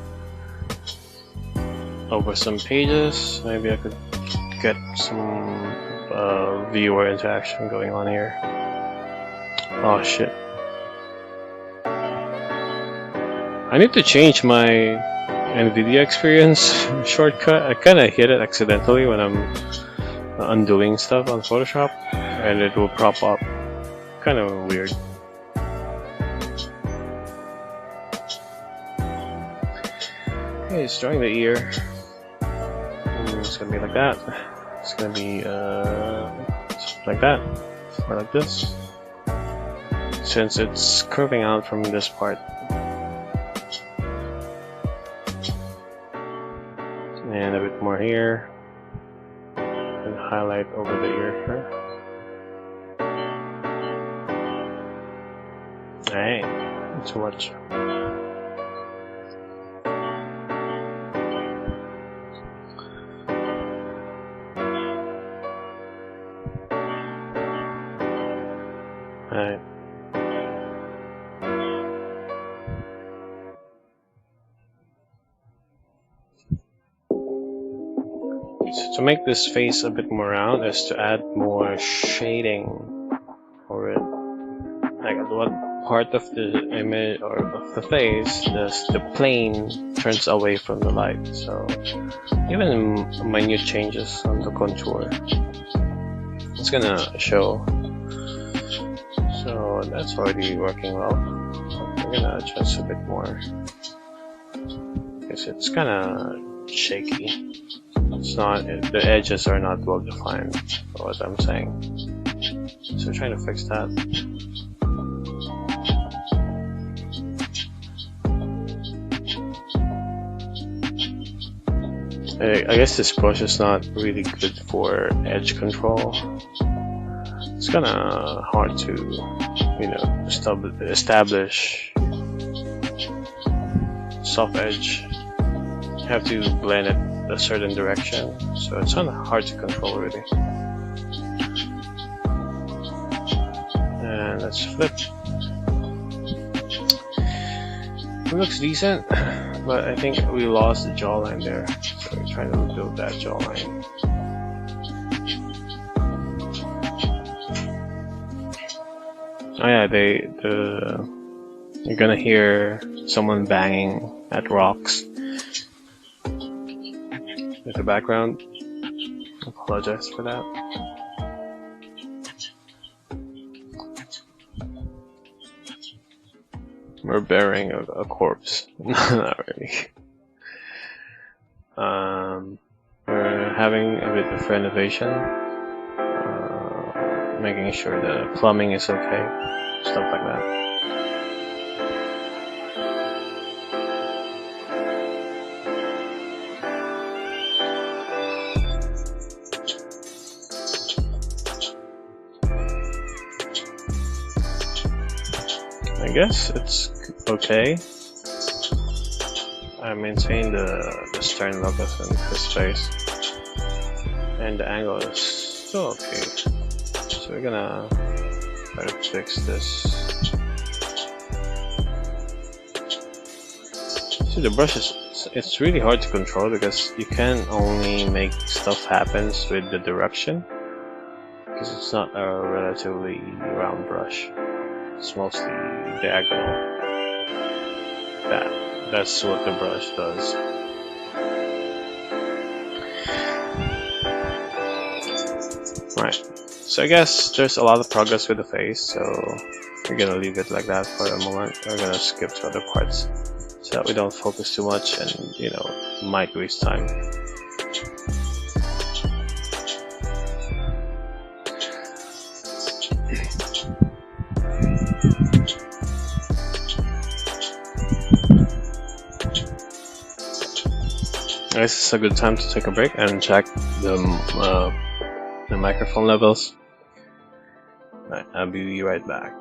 Speaker 1: over some pages. Maybe I could get some viewer interaction going on here. Oh shit. I need to change my NVIDIA experience shortcut. I kinda hit it accidentally when I'm undoing stuff on Photoshop, and it will prop up. Kinda weird. Okay, it's drawing the ear. It's gonna be like that. It's gonna be like that, or like this. since it's curving out from this part. And a bit more here. And highlight over the ear here. Alright, too much. Alright. So to make this face a bit more round is to add more shading for it. Like at what part of the image or of the face the plane turns away from the light. So even minute changes on the contour, it's gonna show. So that's already working well. We're gonna adjust a bit more because it's kind of shaky. It's not, the edges are not well defined, for what I'm saying. So we're trying to fix that. I guess this brush is not really good for edge control. It's kind of hard to, you know, establish soft edge. You have to blend it a certain direction, so it's kind of hard to control really. And let's flip. It looks decent, but I think we lost the jawline there, so we're trying to rebuild that jawline. Oh yeah, you're gonna hear someone banging at rocks with the background. I apologize for that. We're burying a corpse. Not really. We're having a bit of renovation, making sure the plumbing is okay, stuff like that. I guess it's okay. I maintain the stern look of his face, and the angle is still okay. So we're gonna try to fix this. See, the brush it's really hard to control because you can only make stuff happen with the direction, because it's not a relatively round brush. It's mostly diagonal. That's what the brush does. Right. So I guess there's a lot of progress with the face, so we're gonna leave it like that for a moment. We're gonna skip to other parts so that we don't focus too much and, you know, might waste time. This is a good time to take a break and check the microphone levels. Right, I'll be right back.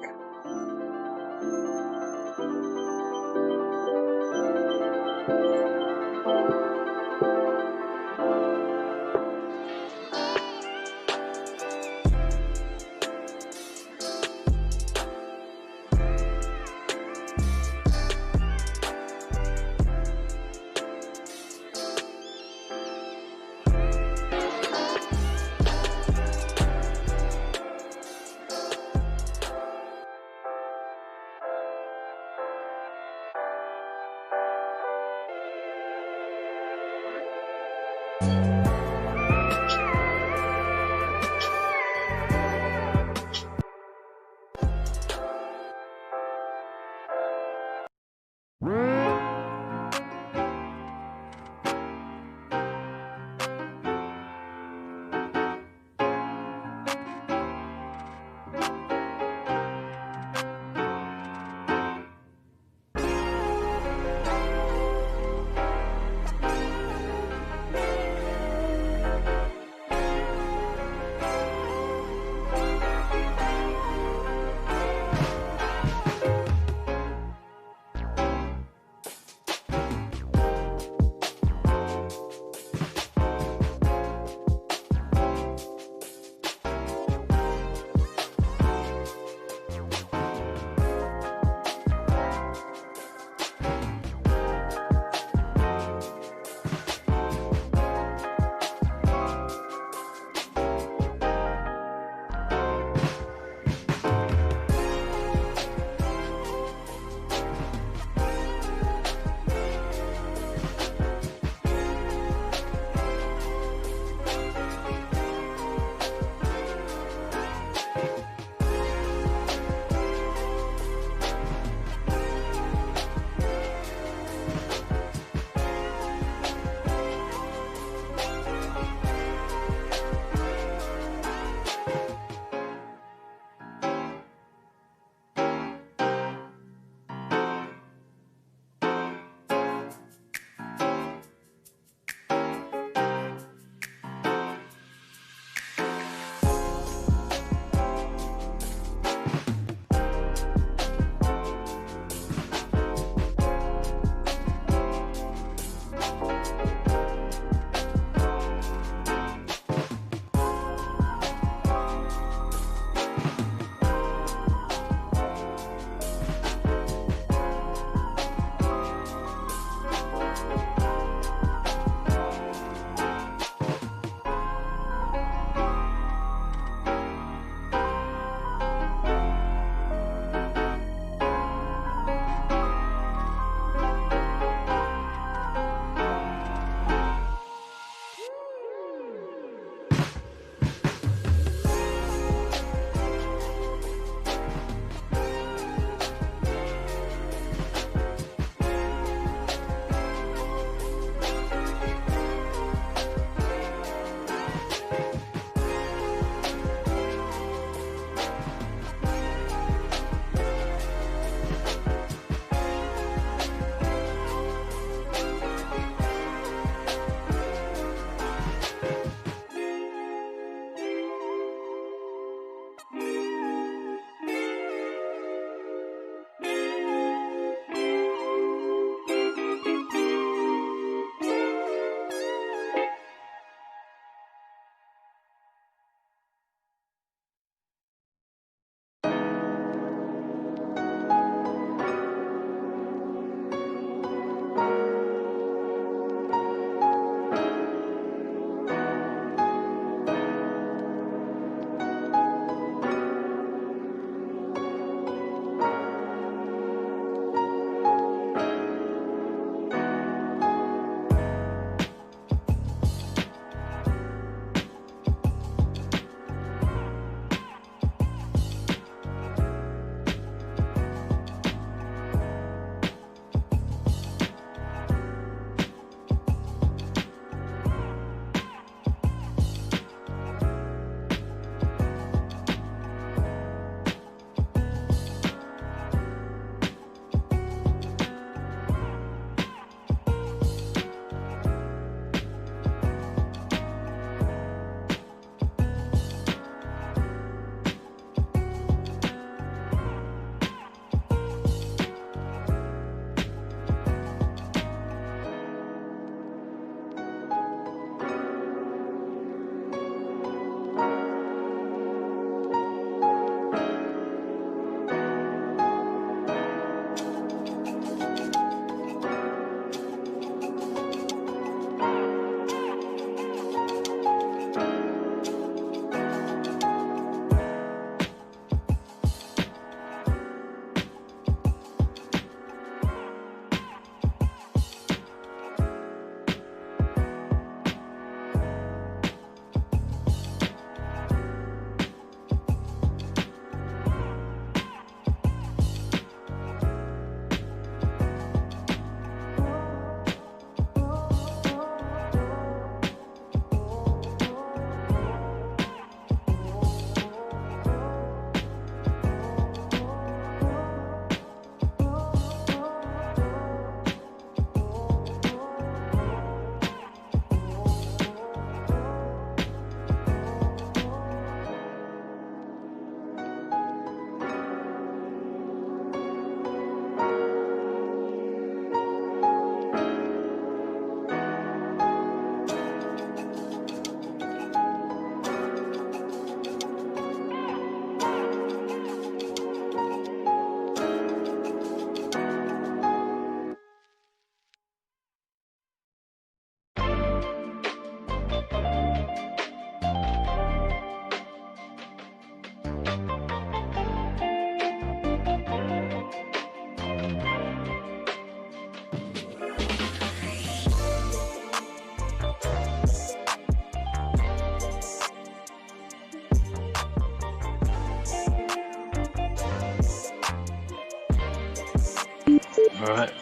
Speaker 1: Alright.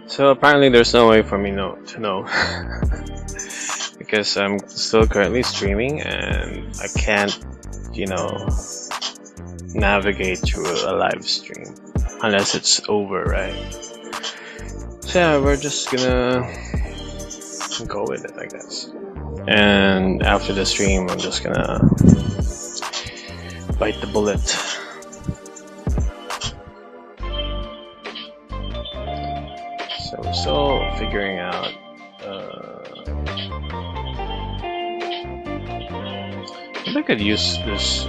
Speaker 1: So apparently there's no way for me to know because I'm still currently streaming and I can't, you know, navigate through a live stream unless it's over, right? So yeah, we're just gonna go with it, I guess. And after the stream, I'm just gonna bite the bullet. So we're still figuring out. I think I could use this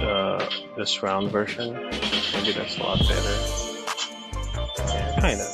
Speaker 1: round version. Maybe that's a lot better. Yeah, kind of.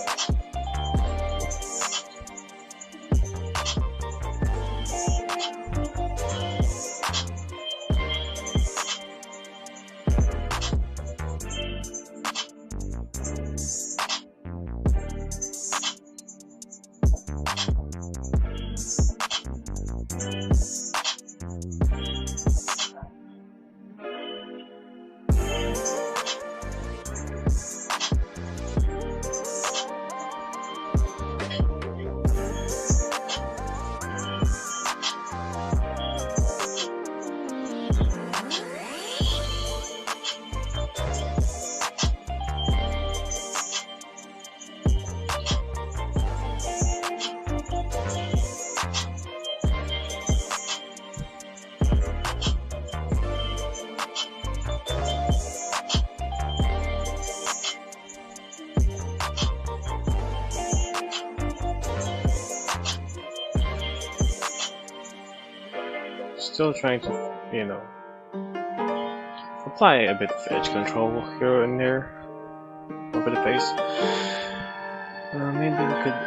Speaker 1: Still trying to, you know, apply a bit of edge control here and there over the face. Maybe we could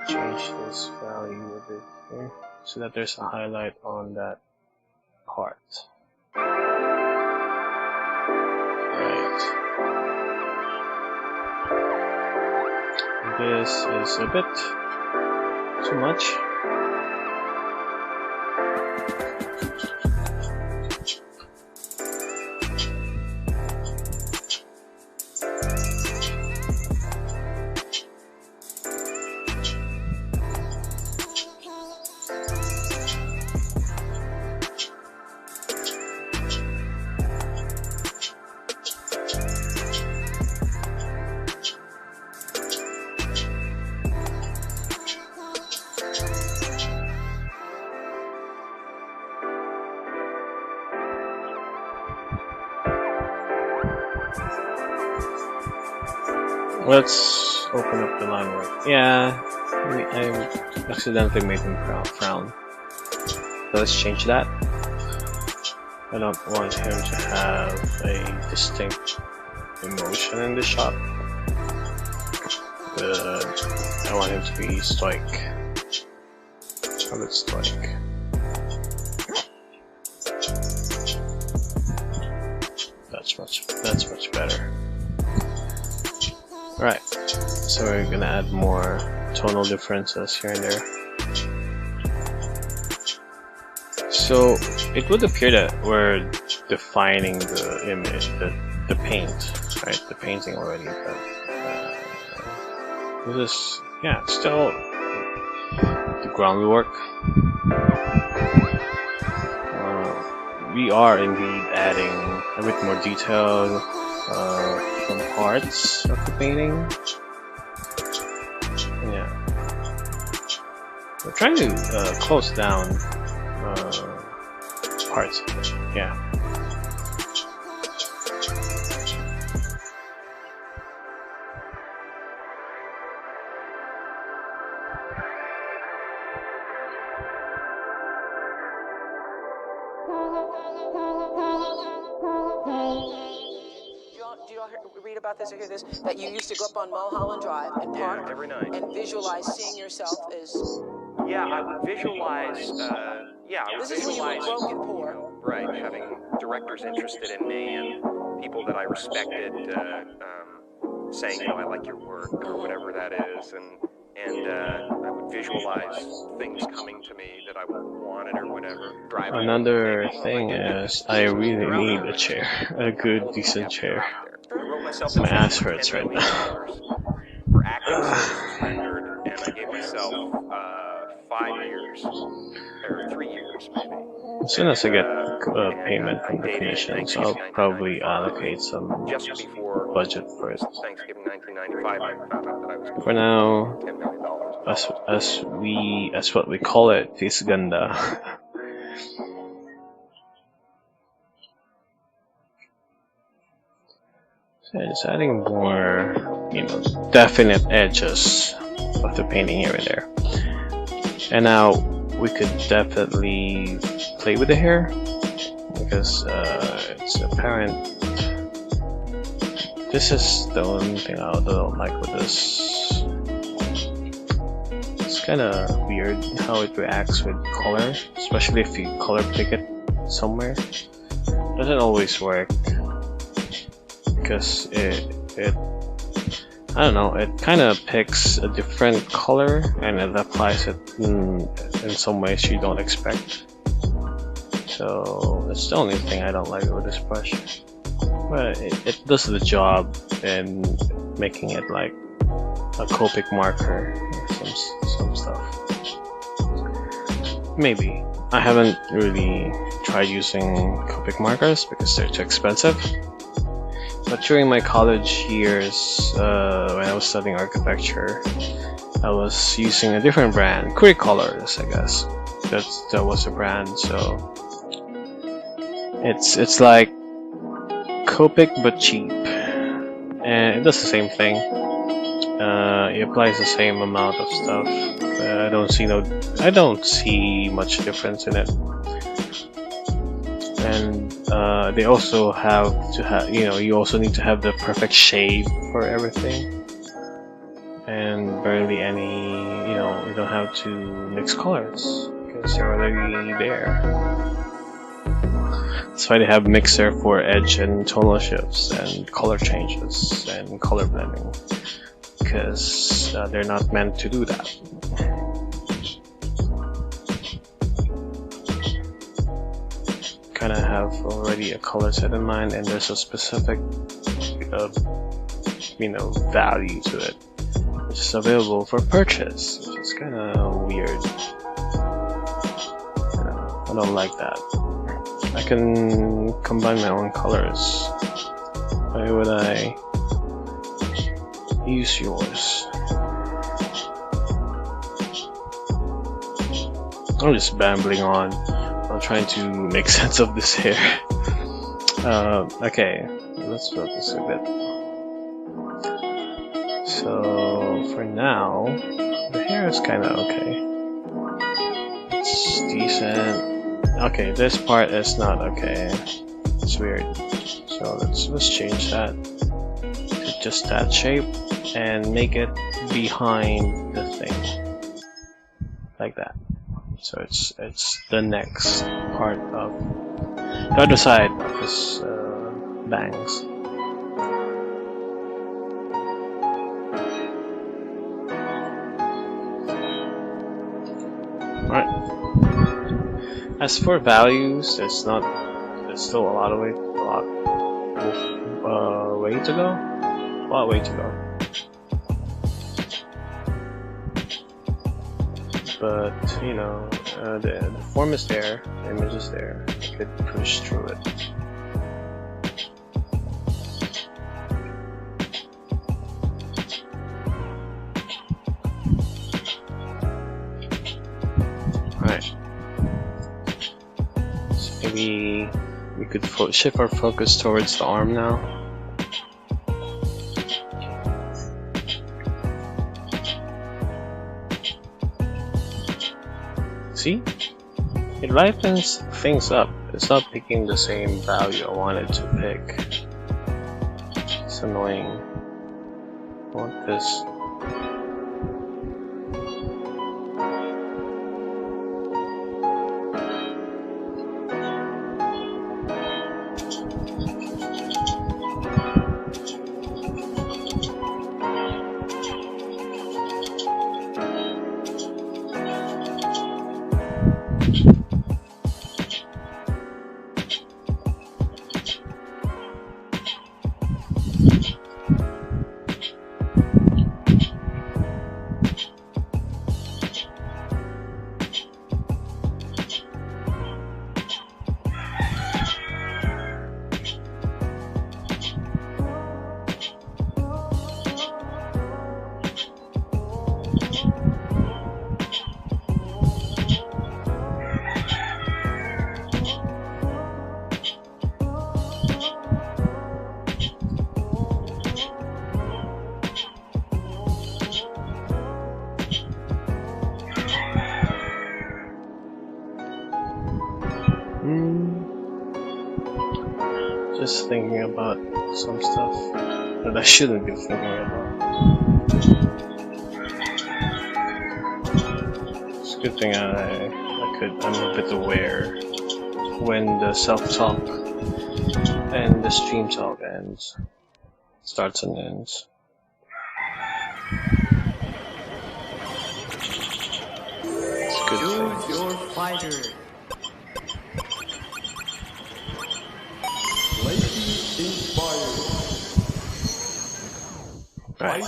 Speaker 1: change this value a bit here so that there's a highlight on that part. Right. This is a bit too much. Let's open up the line work. Yeah, I accidentally made him frown. So let's change that. I don't want him to have a distinct emotion in the shot. I want him to be stoic. How about stoic? That's much better. Right, so we're gonna add more tonal differences here and there. So it would appear that we're defining the image, the paint, right? The painting already, but this is, yeah, still the groundwork. We are indeed adding a bit more detail from parts of the painting. Yeah, we're trying to close down parts of it. Yeah.
Speaker 2: Read about this or hear this, that you used to go up on Mulholland Drive and park
Speaker 3: every night
Speaker 2: and visualize seeing yourself as...
Speaker 3: Yeah, I would visualize,
Speaker 2: This is when you were broke and poor.
Speaker 3: Right, having directors interested in me and people that I respected saying, I like your work, or whatever that is, and I would visualize things coming to me that I wanted or whatever.
Speaker 1: Another thing is, I really need a chair, a good, decent chair.
Speaker 3: I wrote myself
Speaker 1: My
Speaker 3: a check
Speaker 1: ass
Speaker 3: for
Speaker 1: hurts
Speaker 3: $10
Speaker 1: right
Speaker 3: million for active services rendered, and I gave myself 5 years, or 3 years maybe.
Speaker 1: As soon as I get
Speaker 3: And,
Speaker 1: payment
Speaker 3: I
Speaker 1: from the
Speaker 3: dated
Speaker 1: commissions,
Speaker 3: Thanksgiving
Speaker 1: I'll probably
Speaker 3: 1995.
Speaker 1: allocate some
Speaker 3: Just before
Speaker 1: budget for it.
Speaker 3: Thanksgiving 1995, I found out that I was going
Speaker 1: For now,
Speaker 3: $10 million.
Speaker 1: as what we call it, this ganda. So just adding more, definite edges of the painting here and there. And now we could definitely play with the hair because it's apparent. This is the only thing I don't like with this. It's kind of weird how it reacts with color, especially if you color pick it somewhere. Doesn't always work because it I don't know, it kind of picks a different color and it applies it in some ways you don't expect. So that's the only thing I don't like with this brush. But it does the job in making it like a Copic marker or some stuff. Maybe. I haven't really tried using Copic markers because they're too expensive. But during my college years, when I was studying architecture, I was using a different brand, Curic Colors, I guess. That was a brand. So it's like Copic but cheap, and it does the same thing. It applies the same amount of stuff. I don't see much difference in it. And they also have to have, you also need to have the perfect shade for everything, and barely any, you don't have to mix colors because they're already there. That's why they have mixer for edge and tonal shifts and color changes and color blending, because they're not meant to do that. Kind of have already a color set in mind, and there's a specific value to it, which is available for purchase, which is kind of weird. I don't like that. I can combine my own colors. Why would I use yours? I'm just babbling on. I'm trying to make sense of this hair. Okay, let's focus a bit. So for now, the hair is kind of okay. It's decent. Okay, this part is not okay. It's weird. So let's change that to just that shape and make it behind the thing, like that. So it's the next part of the other side of his bangs. Alright. As for values, there's still a lot way to go. A lot way to go. But the form is there, the image is there. I could push through it. Alright. So maybe we could shift our focus towards the arm now. See? It lightens things up. It's not picking the same value I wanted to pick. It's annoying. I want this. thinking about some stuff that I shouldn't be thinking about. It's a good thing I'm a bit aware when the self-talk and the stream talk starts and ends. It's a good thing.
Speaker 4: Choose your fighter. Lightning inspired.
Speaker 1: Right.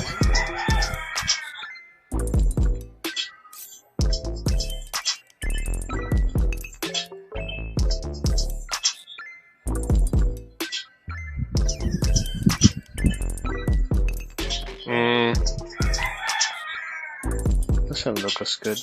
Speaker 1: Doesn't look as good.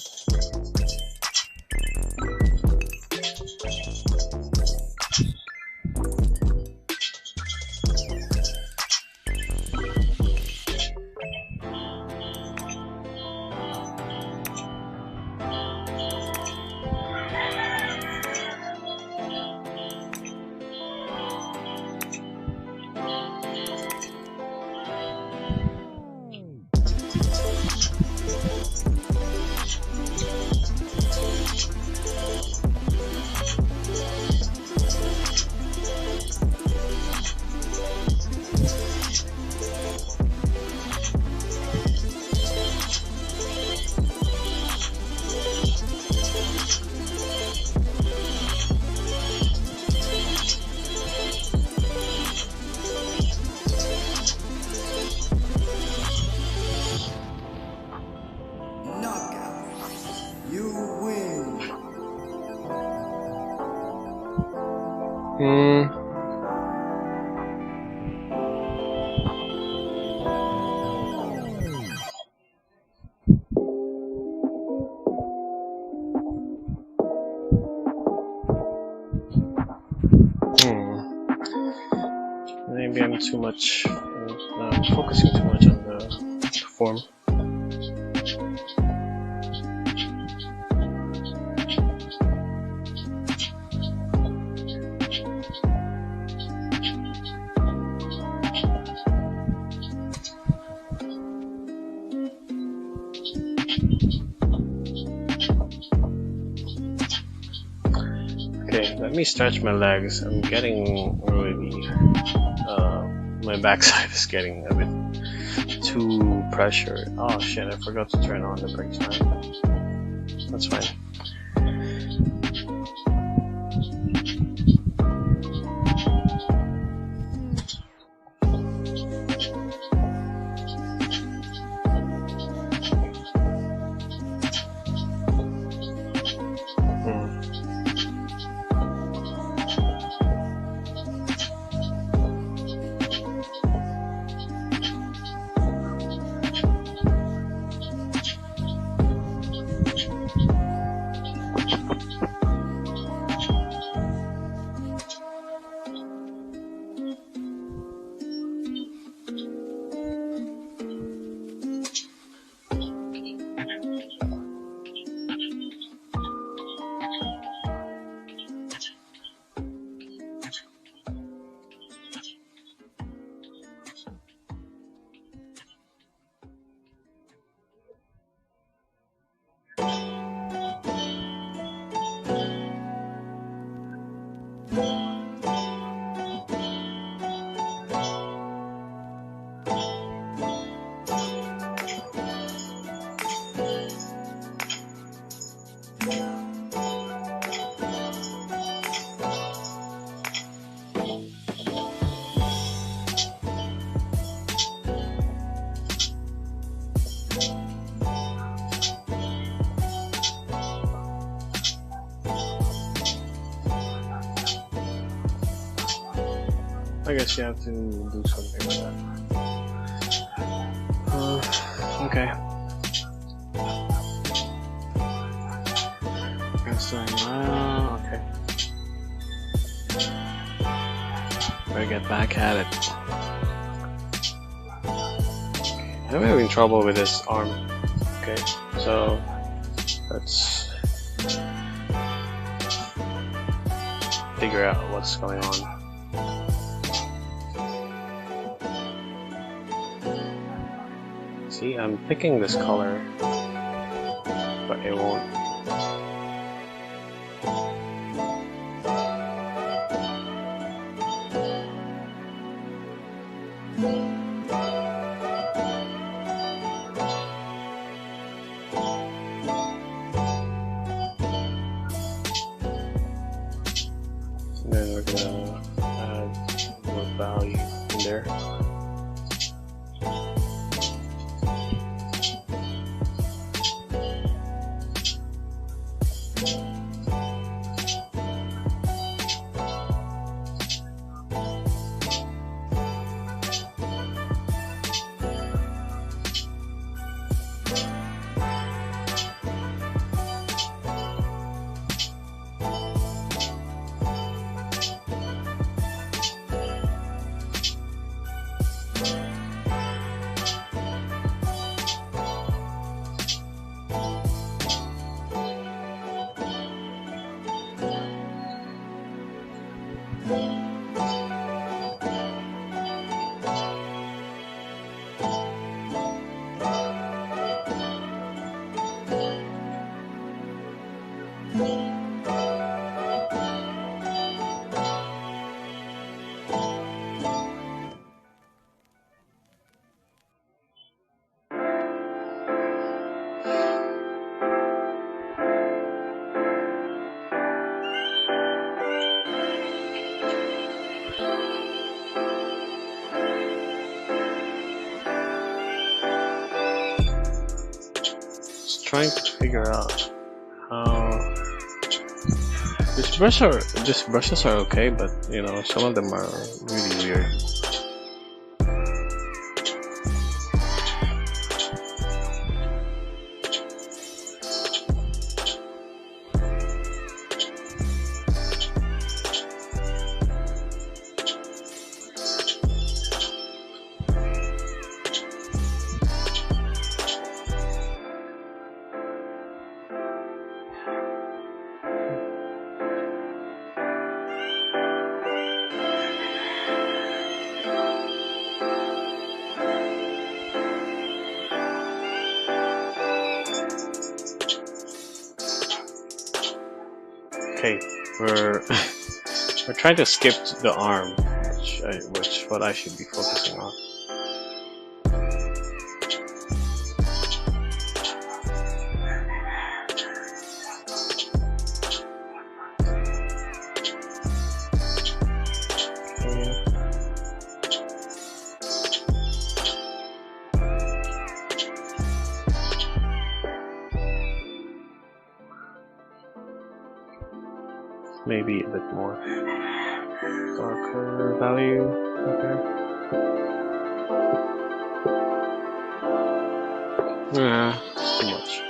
Speaker 1: Maybe I'm too much, focusing too much on the form. Okay, let me stretch my legs. I'm getting really, my backside is getting a bit too pressured. Oh shit, I forgot to turn on the break time. That's fine. I guess you have to do something like that. Okay. Okay. Better get back at it. I'm having trouble with this arm. Okay, so let's figure out what's going on. See, I'm picking this color, but it won't. And then we're gonna add more value in there. Trying to figure out how these brushes are okay, but you know, some of them are really weird. Okay, we're trying to skip the arm, which what I should be focusing on. Maybe a bit more darker value. Okay. Yeah, too much.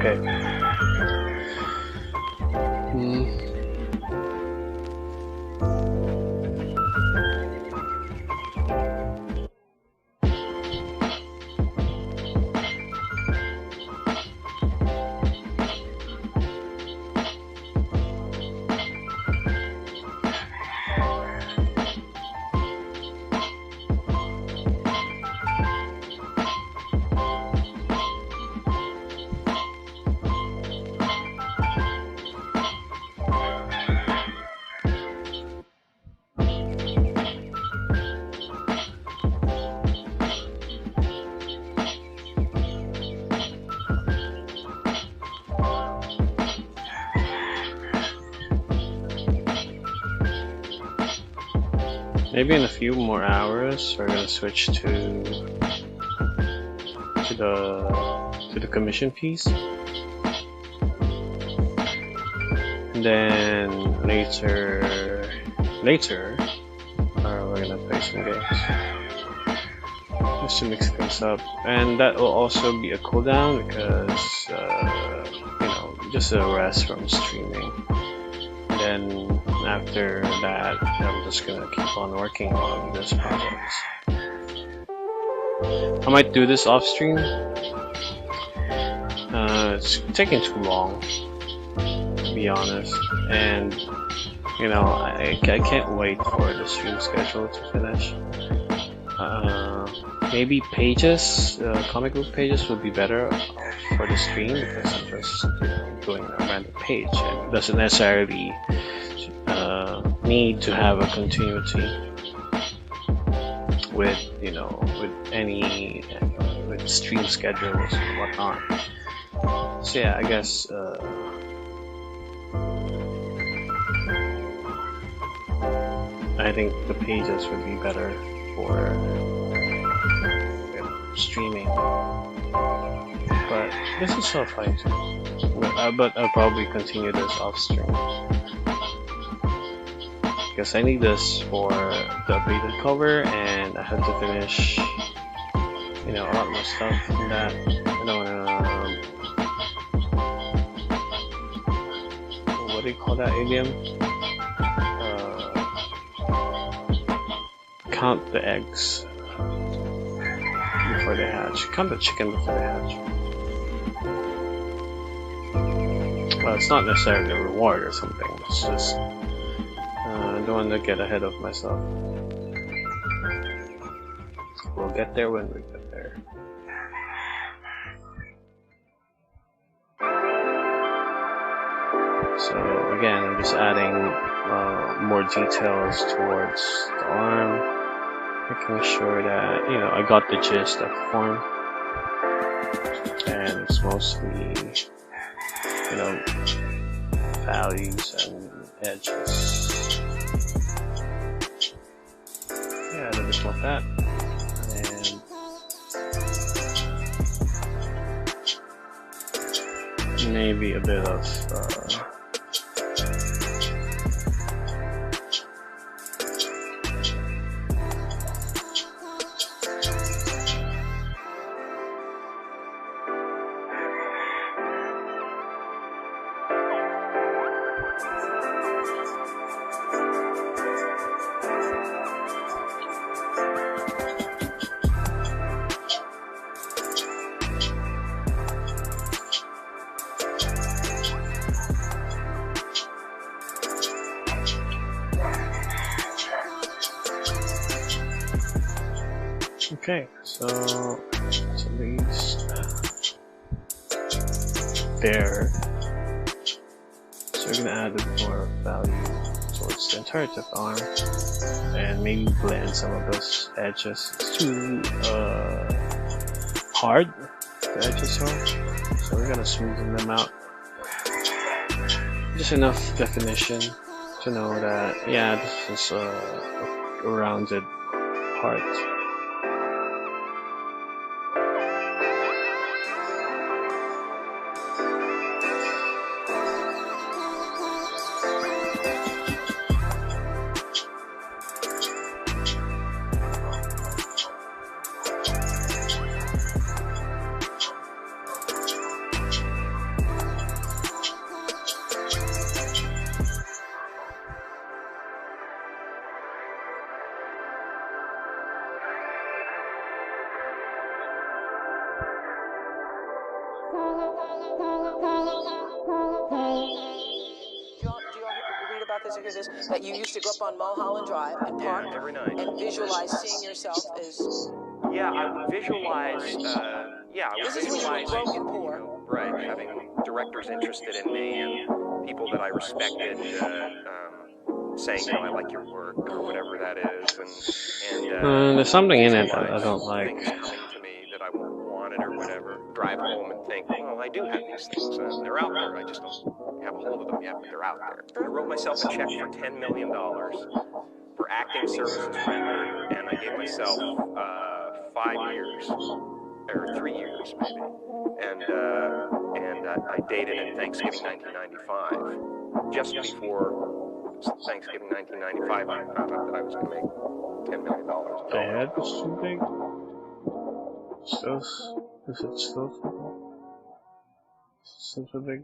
Speaker 1: Okay. Maybe in a few more hours we're gonna switch to the commission piece, and And then later, we're gonna play some games just to mix things up, and that will also be a cooldown because you know, just a rest from streaming. And then after that, I'm just gonna keep on working on this project. I might do this off stream. It's taking too long, to be honest, and you know, I can't wait for the stream schedule to finish. Maybe pages, comic book pages would be better for the stream because I'm just doing a random page and it doesn't necessarily need to have a continuity with, you know, with any with stream schedules and whatnot. So yeah, I guess I think the pages would be better for streaming, but this is so fine too. But I'll probably continue this off stream because I need this for the updated cover, and I have to finish, you know, a lot more stuff than that. I don't wanna, what do you call that idiom? Count the eggs before they hatch. Count the chicken before they hatch. Well, it's not necessarily a reward or something. It's just I don't want to get ahead of myself. We'll get there when we get there. So again, I'm just adding more details towards the arm, making sure that, you know, I got the gist of the form, and it's mostly, you know, values and edges. Yeah, a little bit like that, and maybe a bit of okay, so it's at least there. So we're gonna add a bit more value towards the entirety of the arm, and maybe blend some of those edges. It's too hard, the edges are, so we're gonna smoothen them out. Just enough definition to know that, yeah, this is a rounded part.
Speaker 2: That you used to go up on Mulholland Drive and park
Speaker 3: every night
Speaker 2: and visualize seeing yourself as...
Speaker 3: Yeah, I would visualize,
Speaker 2: This is when you were broke and poor.
Speaker 3: Right, having directors interested in me and people that I respected saying, I like your work, or whatever that is, and
Speaker 1: there's something in it that I don't like.
Speaker 3: Things coming to me that I wanted or whatever. Drive home and think, well, I do have these things, they're out there, I just don't have a hold of them yet, but they're out there. I wrote myself a check for $10 million for acting services rendered, and I gave myself 5 years, or 3 years maybe, and I dated in Thanksgiving 1995. just before Thanksgiving 1995, I found out that I was going to make $10 million.
Speaker 1: The head is too big. Still, is it still so big?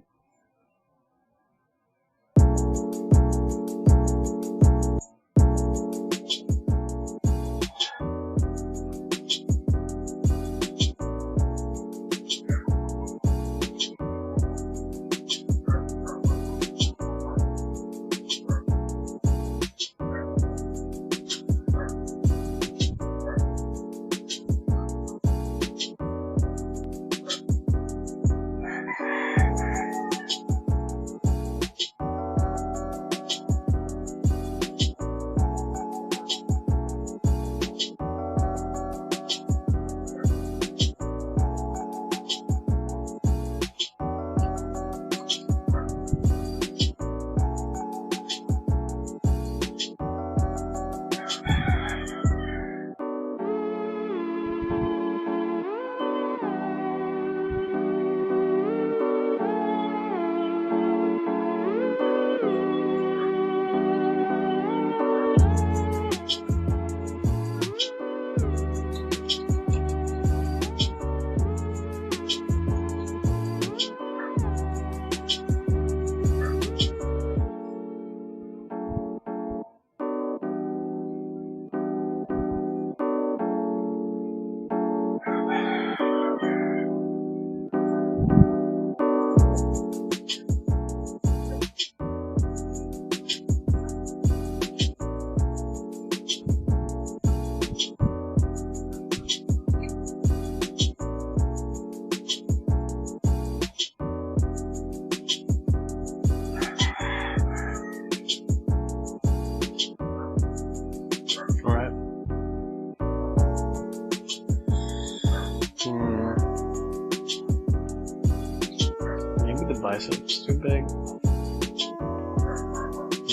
Speaker 1: Maybe the bicep's too big.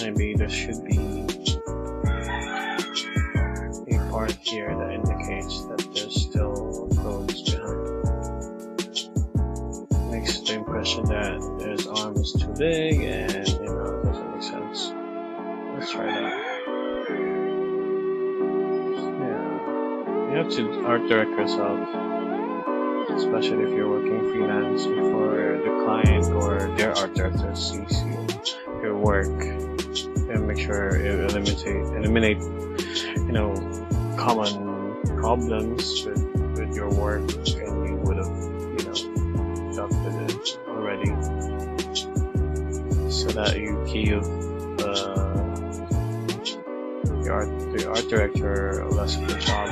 Speaker 1: Maybe there should be a part here that indicates that there's still bones behind. Makes the impression that his arm is too big and, you know, it doesn't make sense. Let's try that. Yeah. You have to art direct yourself. Especially if you're working freelance before the client or their art director sees your work, and make sure you eliminate, you know, common problems with your work, and you would have, you know, dealt with it already, so that you give the art director less of a job.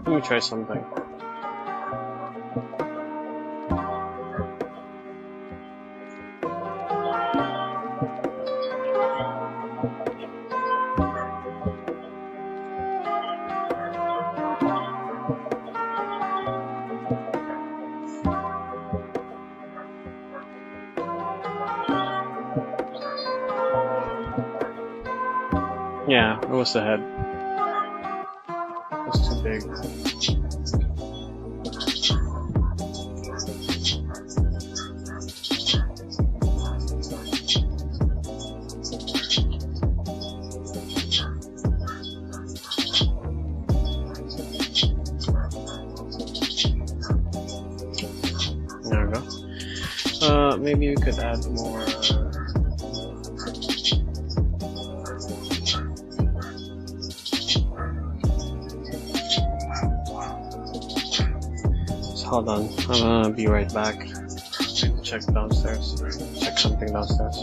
Speaker 1: Let me try something. Yeah, it was the head. It was too big. There we go. Maybe we could add more. Hold on, I'm gonna be right back. I need to check downstairs. Check something downstairs.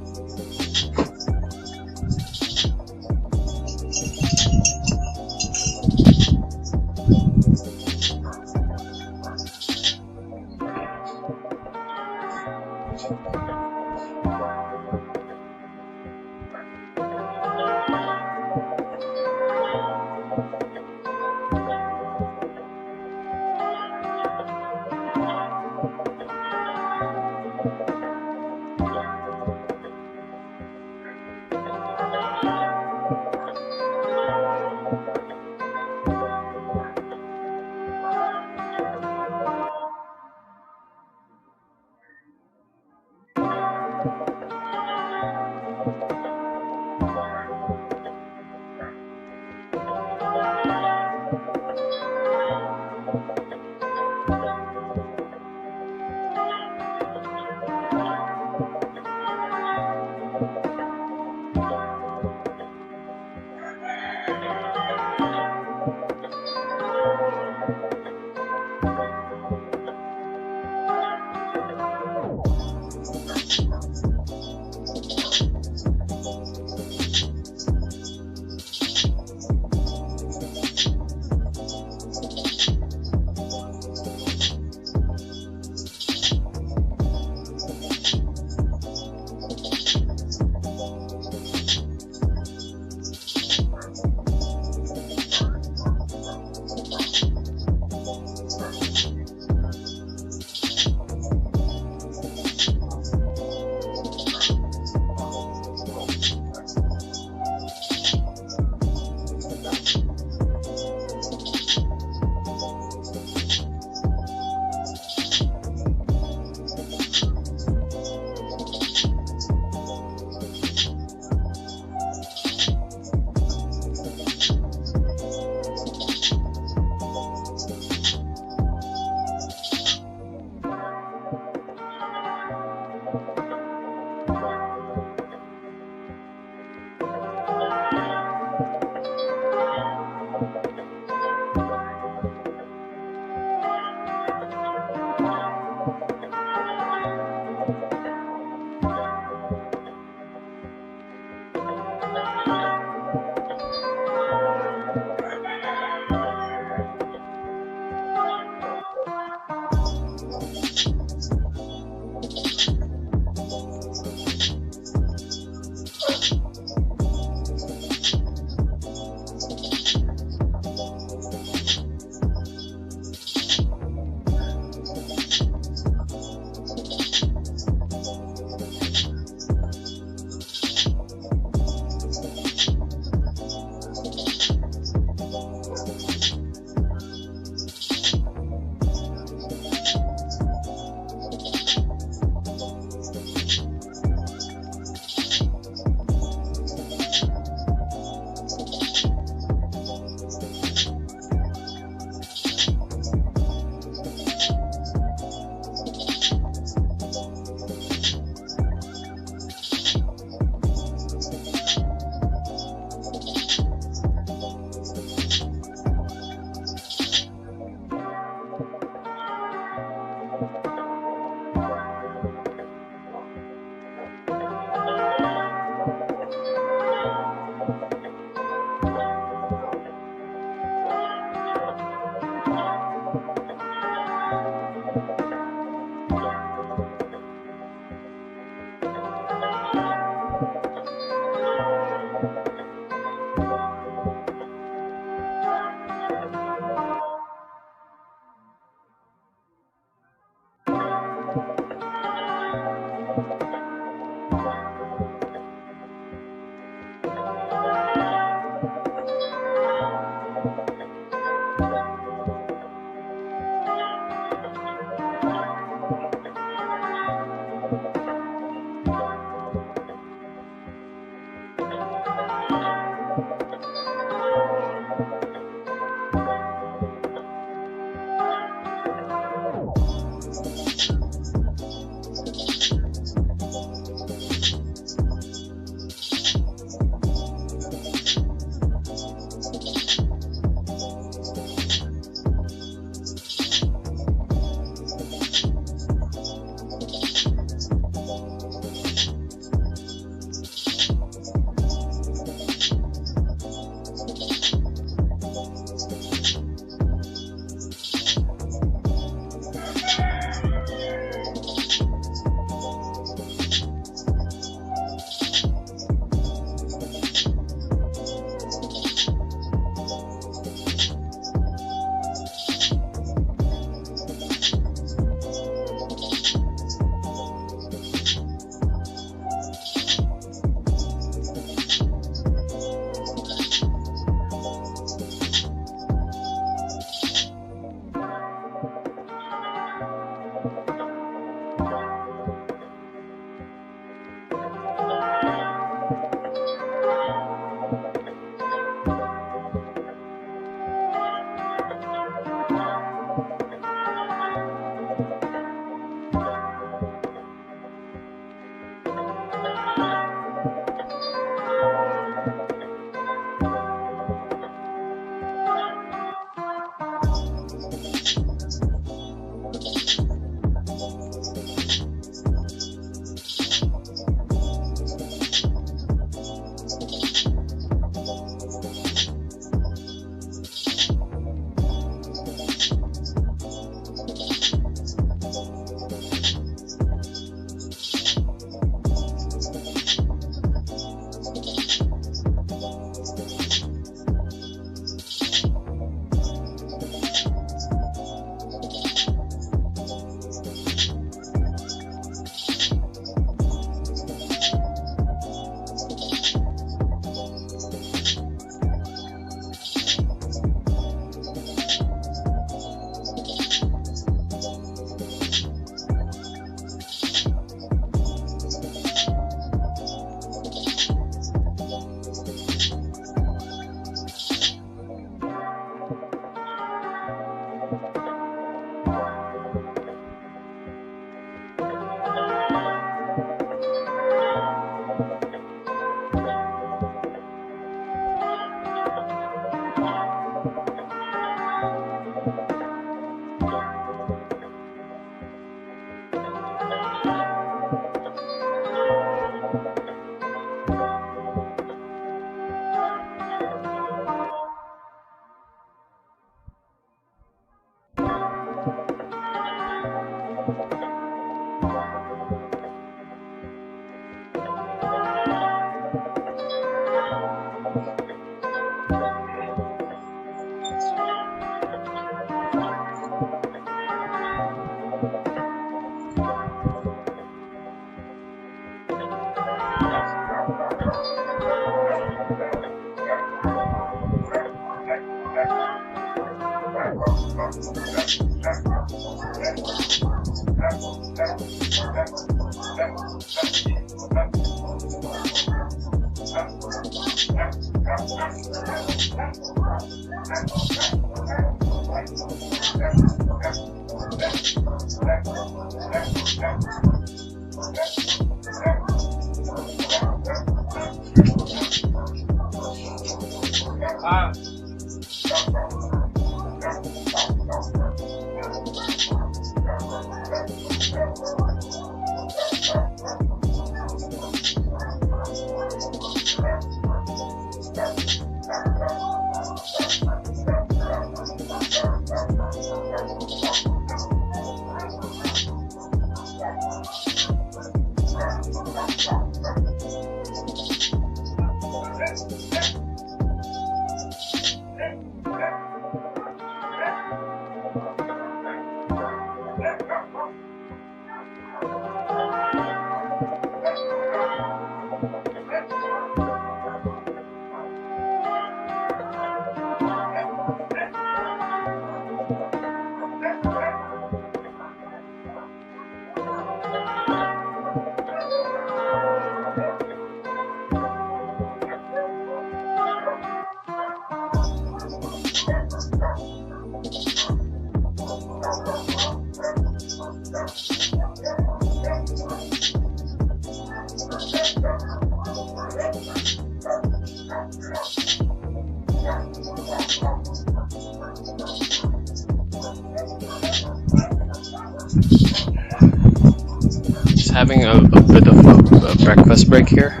Speaker 1: Just having a bit of a breakfast break here.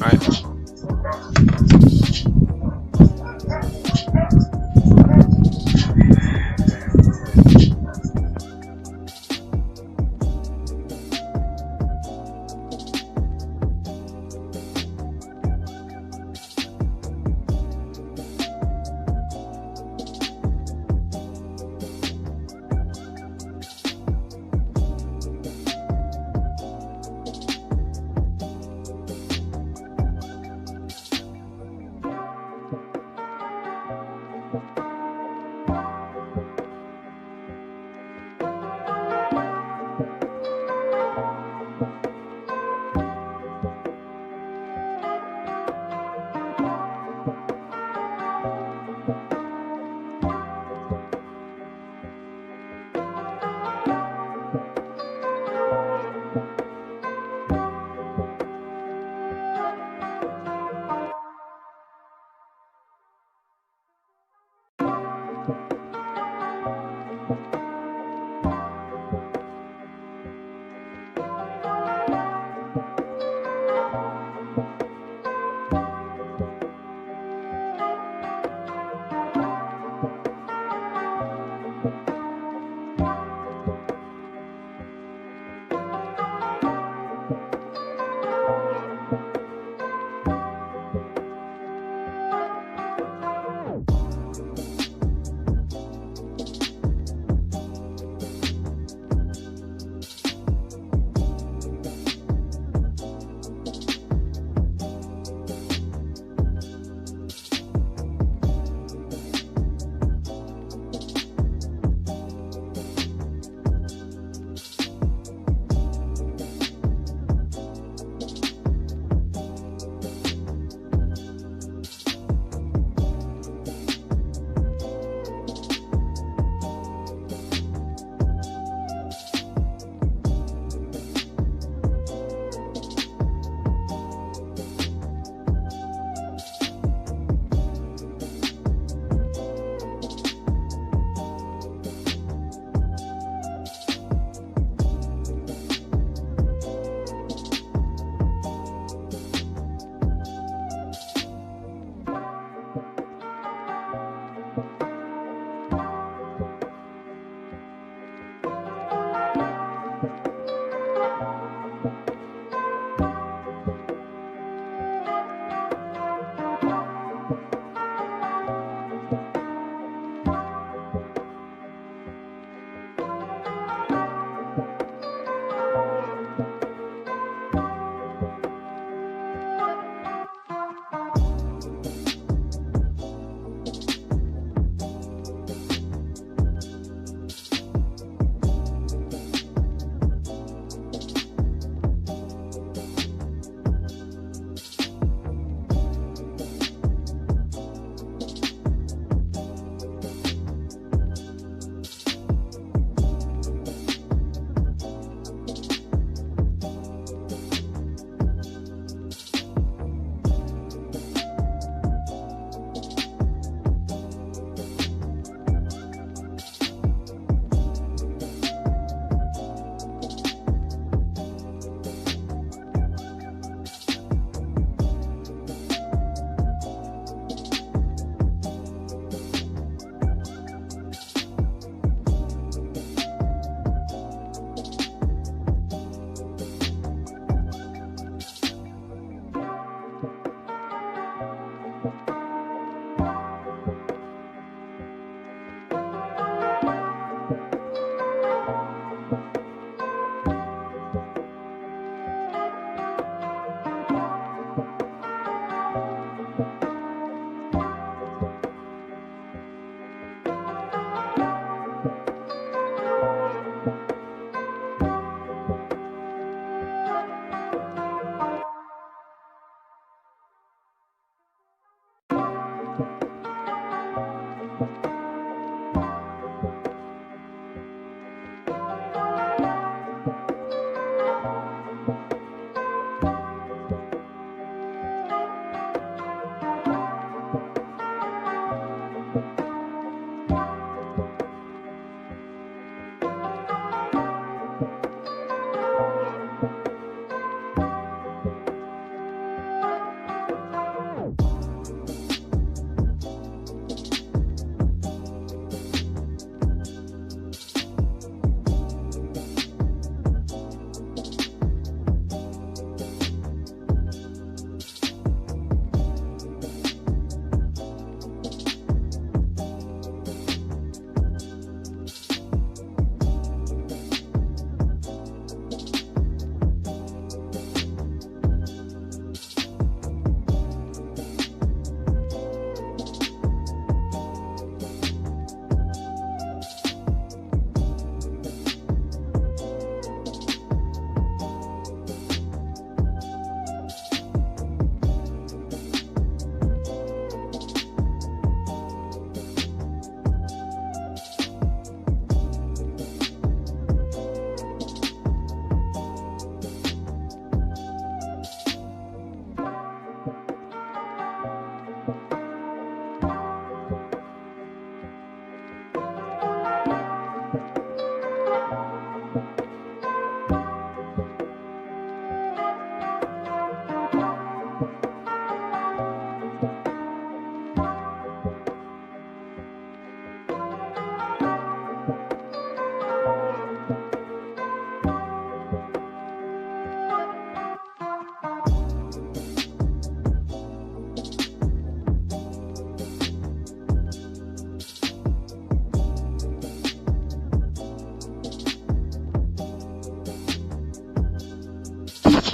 Speaker 1: Alright.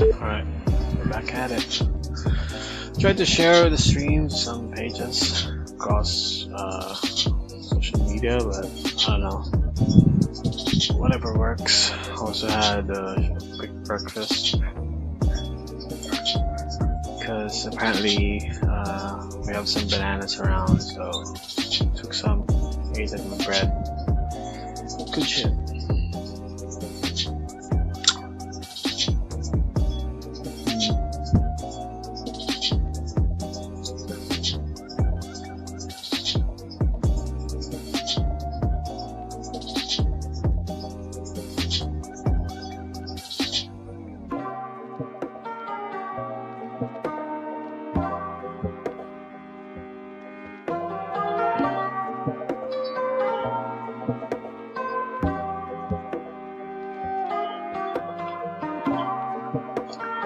Speaker 1: Alright, we're back at it. Tried to share the stream to some pages across social media, but I don't know. Whatever works. Also had a quick breakfast because apparently we have some bananas around, so took some, ate it with bread. Good shit.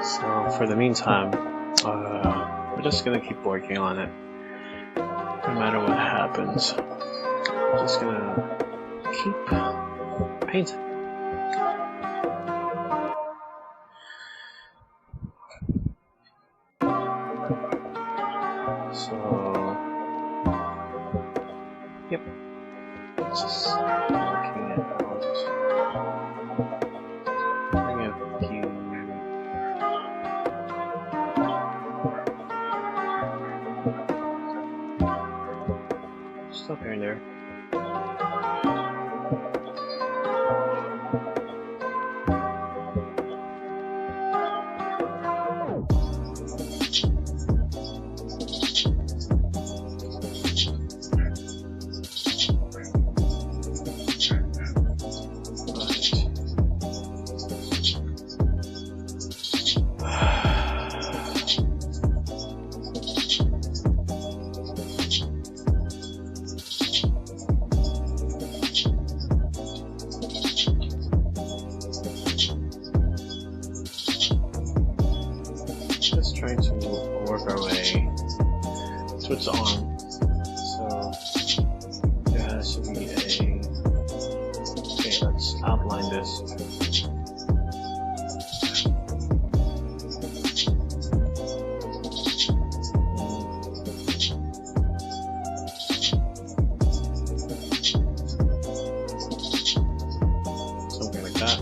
Speaker 1: So for the meantime, we're just gonna keep working on it, no matter what happens. We're just gonna keep painting. So, yep, just working it out. Bring a few. Stuff here and there. Just trying to work our way towards the arm. So there has to be a. Okay, let's outline this. Something like that.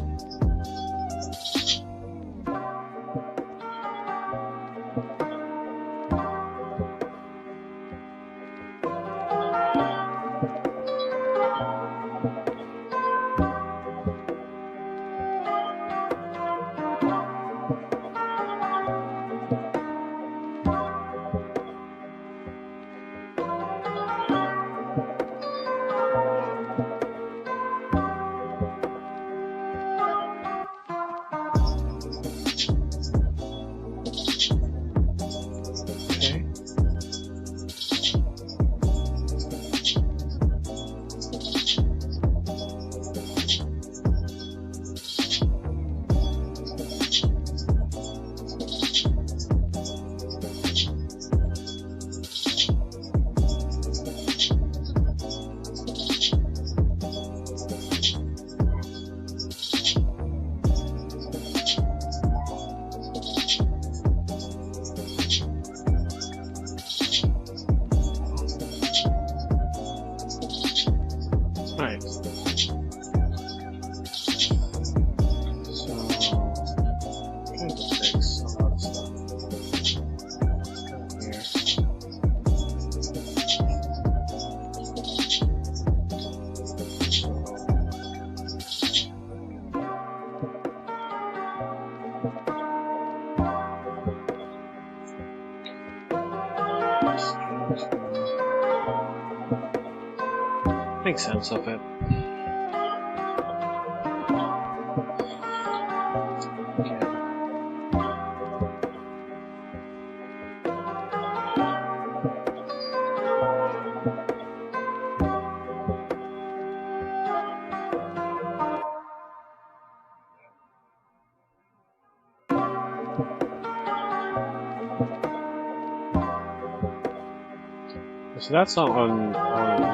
Speaker 1: make sense of it. So that's not on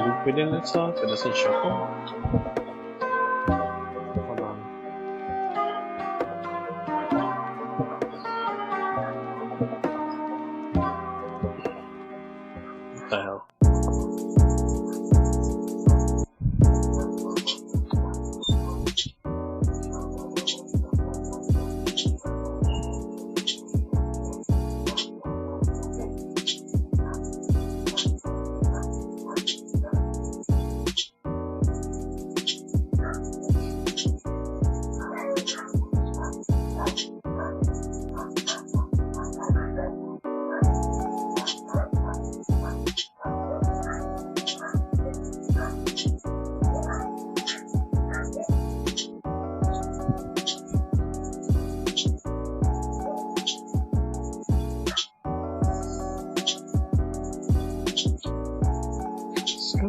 Speaker 1: loop within itself, it doesn't shuffle. Hold on. What the hell?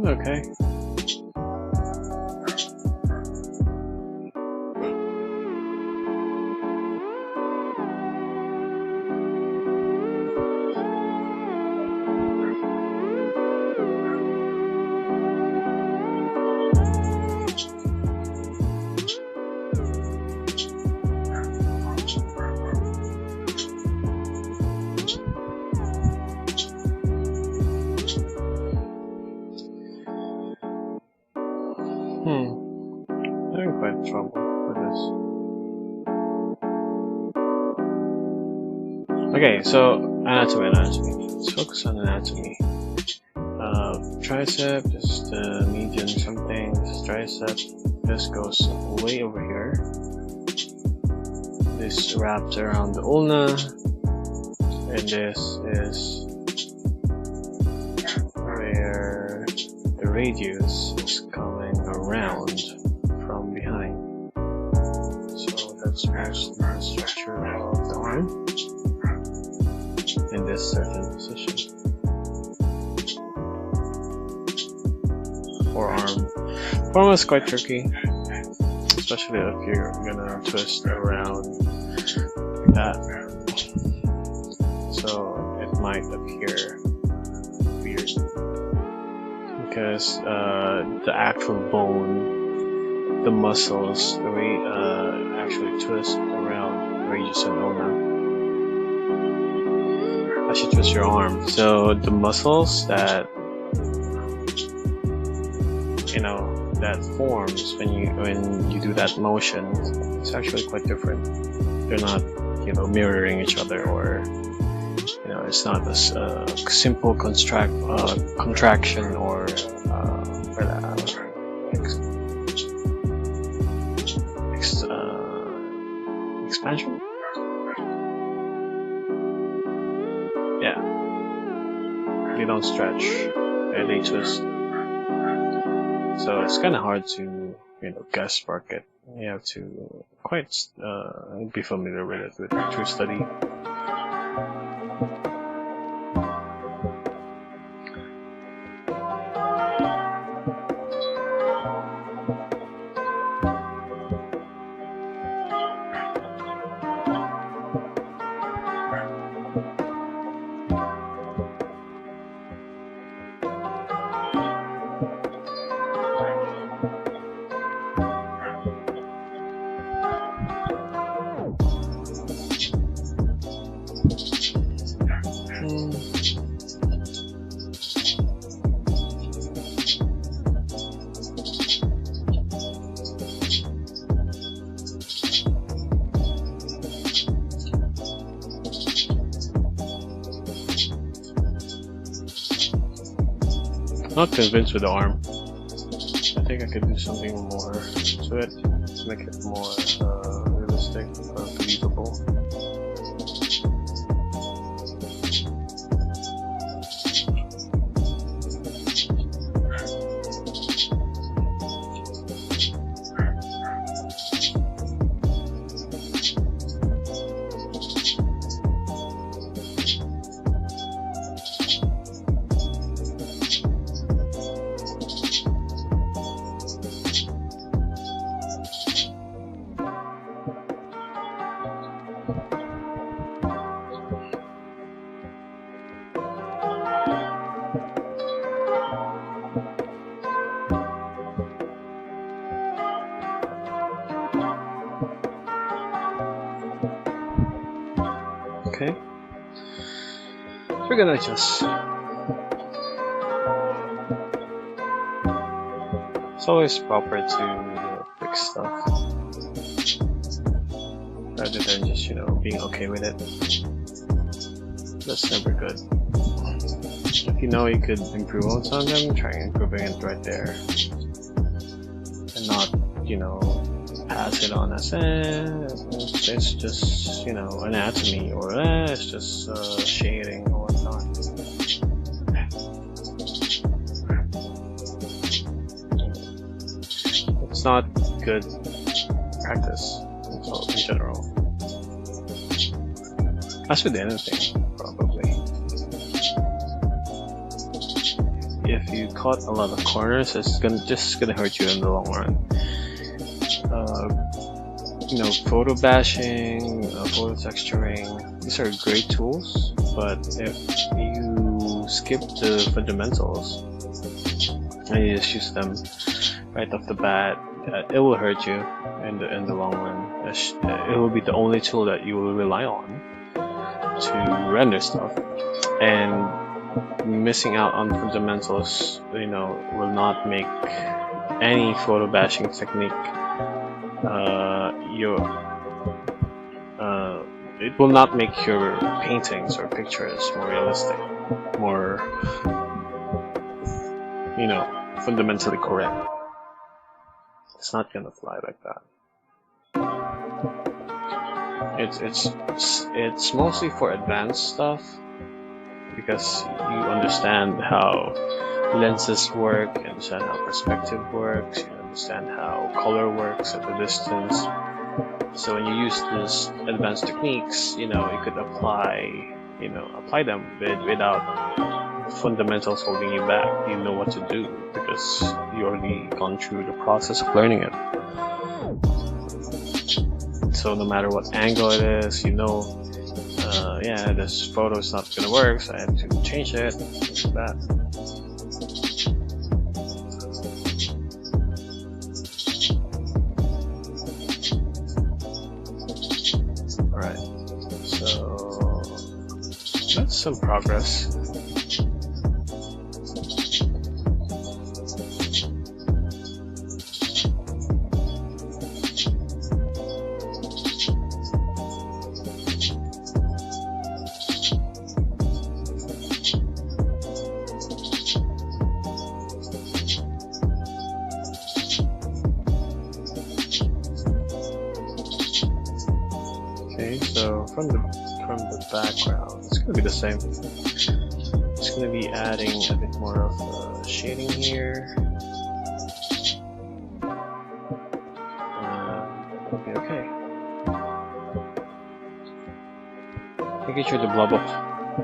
Speaker 1: Okay. Having quite trouble with this. Okay, so anatomy. Let's focus on anatomy. Tricep, this is the median something, this is tricep, this goes way over here. This wraps around the ulna, and this is where the radius is coming around from behind. So that's mostly the structure of the arm in this certain position. Forearm is quite tricky, especially if you're gonna twist around like that. So it might appear weird because the actual bone, the muscles, the way actually twist around the radius and ulna. I should twist your arm. So the muscles that that forms when you do that motion, it's actually quite different. They're not mirroring each other, or it's not a simple contraction or expansion. Yeah, they don't stretch, they twist. So it's kind of hard to, guess mark it. You have to quite be familiar with it with true study. Not convinced with the arm. I think I could do something more to it to make it more realistic or believable. we're gonna adjust. It's always proper to fix stuff rather than just being okay with it. That's never good. If you know you could improve on some of them, try improving it right there, and not pass it on as it's just anatomy, or it's just shading or whatnot. It's not good practice in general. As with anything, probably. If you cut a lot of corners, it's just gonna hurt you in the long run. Photo bashing, photo texturing, these are great tools, but if you skip the fundamentals and you just use them right off the bat, it will hurt you in the long run. It will be the only tool that you will rely on to render stuff, and missing out on fundamentals will not make any photo bashing technique it will not make your paintings or pictures more realistic, more fundamentally correct. It's not gonna fly like that. It's mostly for advanced stuff, because you understand how lenses work, you understand how perspective works, you understand how color works at a distance. So when you use these advanced techniques, you could apply them without fundamentals holding you back. You know what to do because you already gone through the process of learning it. So no matter what angle it is, yeah, this photo is not gonna work, so I have to change it, like that. That's some progress. Okay, so from the background, it's gonna be the same. It's gonna be adding a bit more of shading here. It'll be okay. Making sure the blob of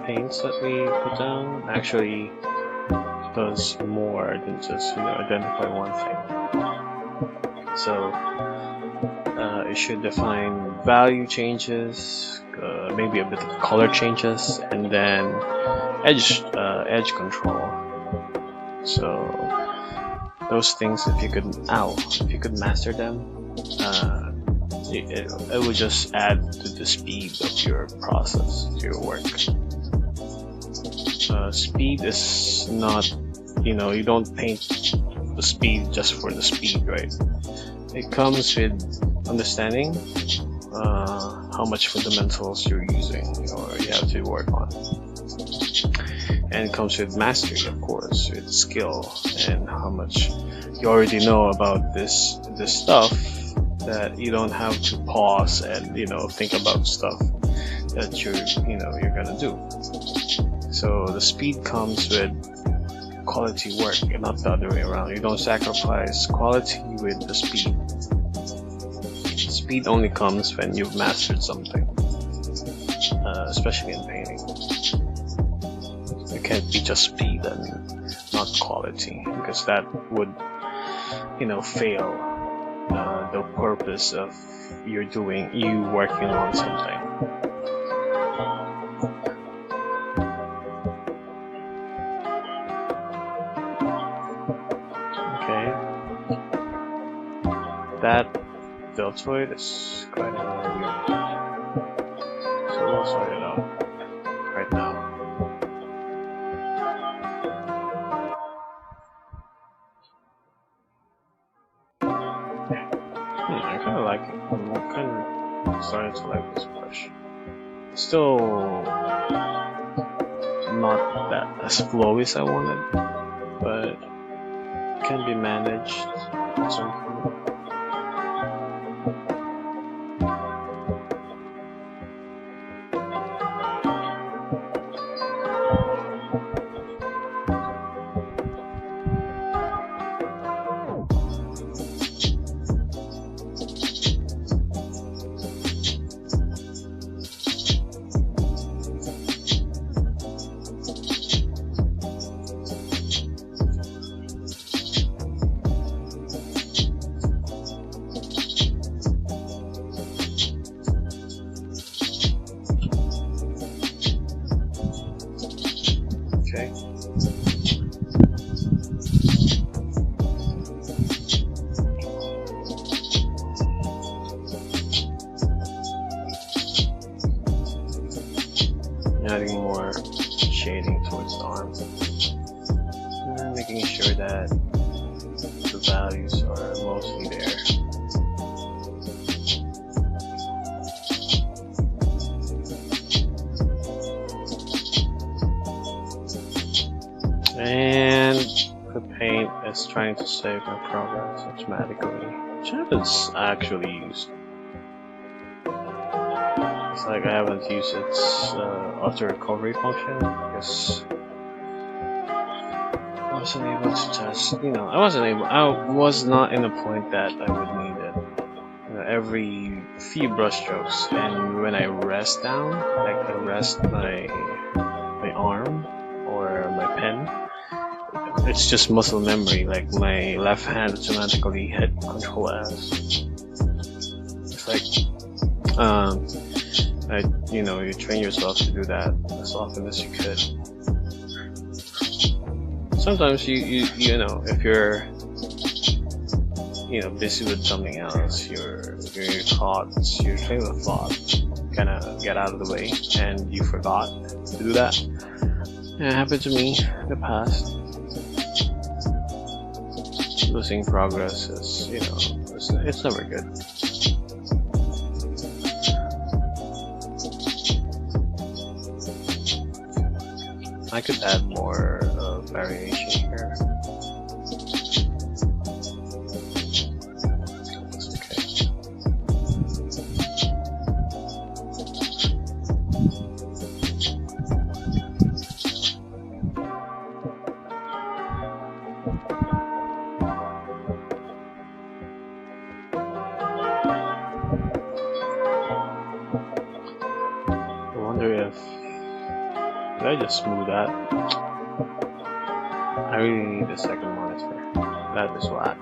Speaker 1: paints that we put down actually does more than just identify one thing. So it should define value changes, maybe a bit of color changes, and then edge control. So those things, if you could master them, it would just add to the speed of your process, to your work. Speed is not, you don't paint the speed just for the speed, right? It comes with understanding how much fundamentals you're using or you have to work on, and it comes with mastery, of course, with skill and how much you already know about this stuff, that you don't have to pause and think about stuff that you're gonna do. So the speed comes with quality work and not the other way around. You don't sacrifice quality with the speed. Speed only comes when you've mastered something, especially in painting. It can't be just speed and not quality, because that would fail the purpose of you working on something. Okay, that deltoid is quite weird, so we'll sort it out right now. kind of like it. I'm kind of starting to like this brush. It's still not that as flowy as I wanted, but can be managed at some point. Okay. Adding more shading towards the arm. And making sure that the values are mostly there. And the paint is trying to save my progress automatically, which I haven't actually used. It's like I haven't used its auto recovery function because I wasn't able to test. I was not in a point that I would need it. Every few brush strokes, and when I rest down, like I rest my arm or my pen, it's just muscle memory. Like my left hand automatically hit Control S. It's like you train yourself to do that as often as you could. Sometimes you know, if you're busy with something else, your thoughts, your train of thought kind of get out of the way, and you forgot to do that. It happened to me in the past. Losing progress is, it's never good. I could add more variation here. That's okay. I wonder if did I just smooth that? I really need a second monitor. That is whack.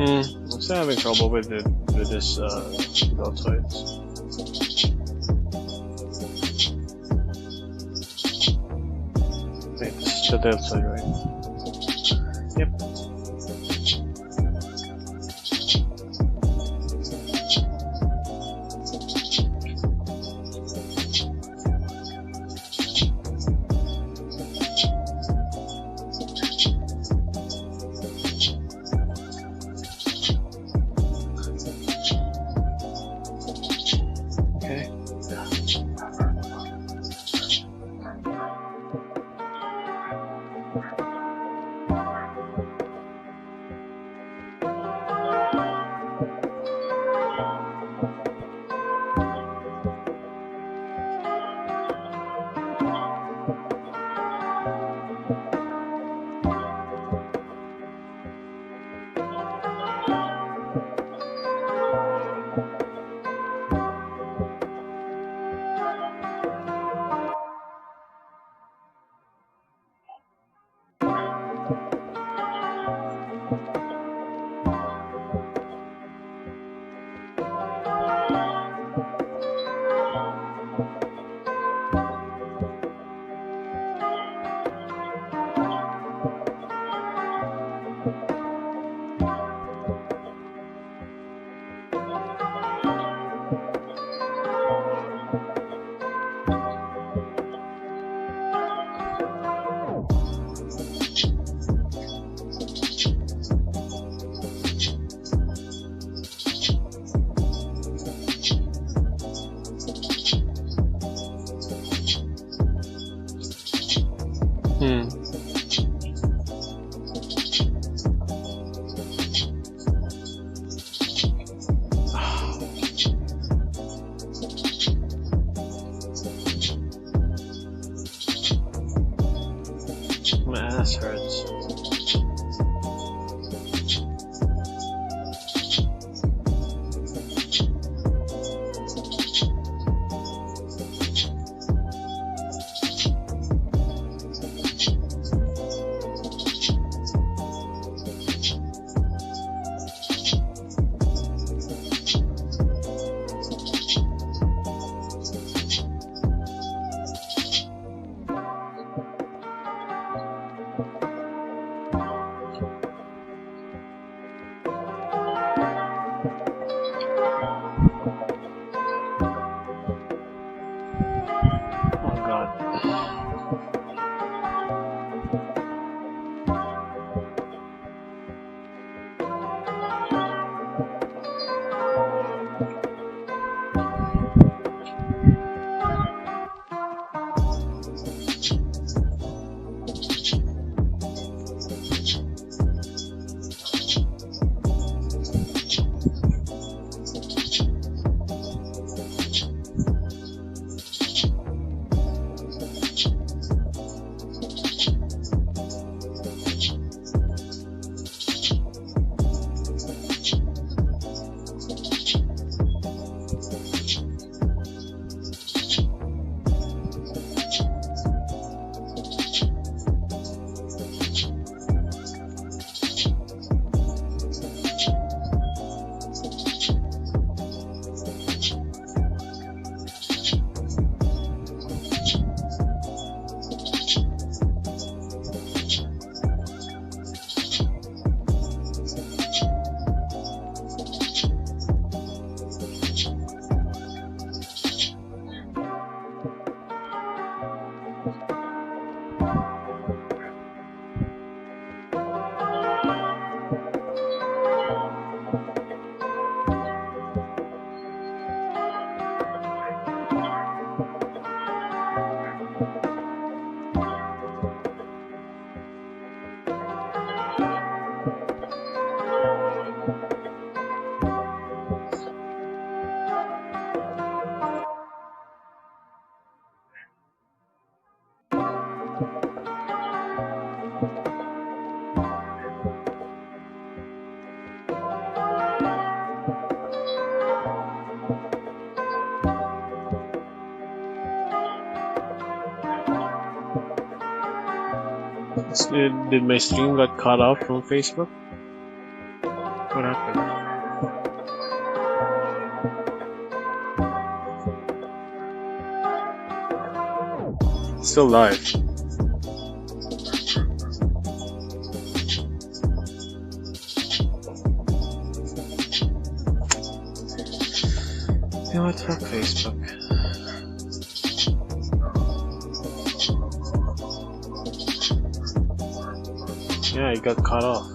Speaker 1: I'm still having trouble with this deltoids. Wait, this is the deltoid, right? Yep. Okay. My ass hurts. Oh god. Did my stream got cut off from Facebook? What happened? Still live. You know what? Fuck Facebook. Yeah, you got cut off.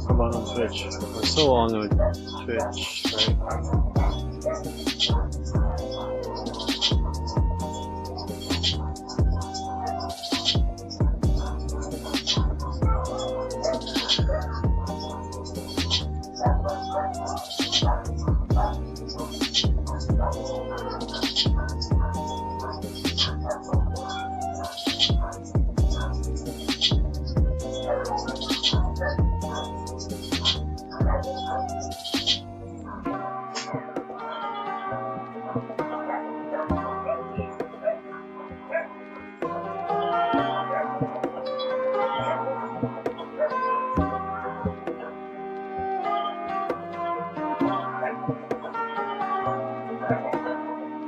Speaker 1: How about on Twitch? We're still on with Twitch, right?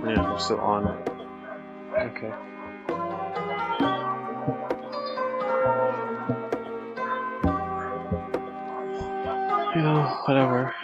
Speaker 1: Yeah, I'm still on it. Okay. You know, whatever.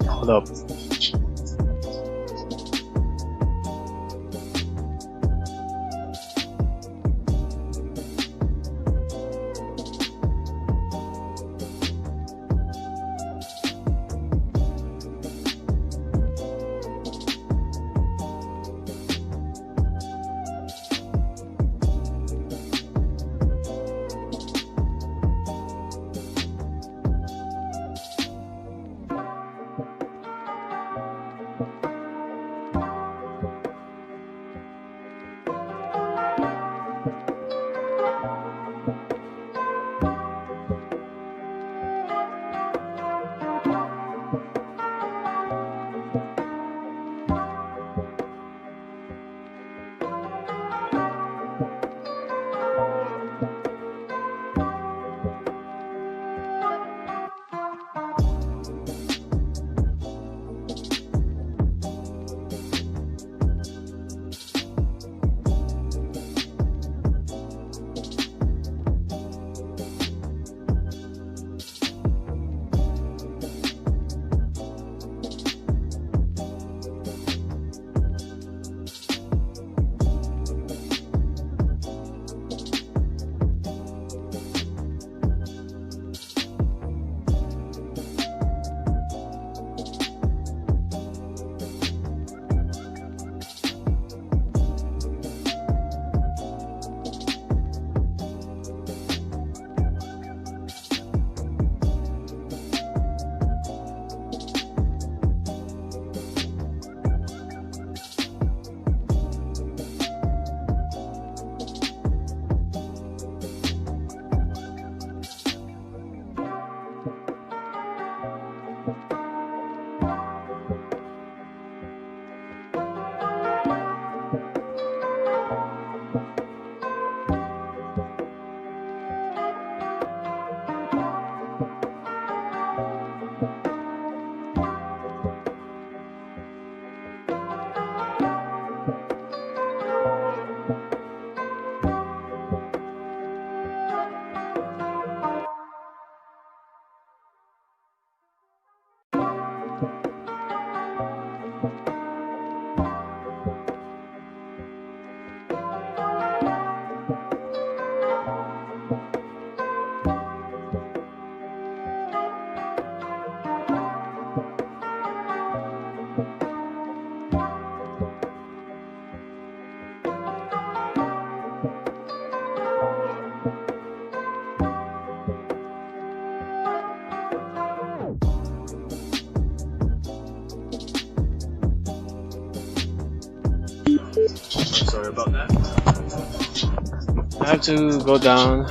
Speaker 1: Hold up. Sorry about that. I have to go down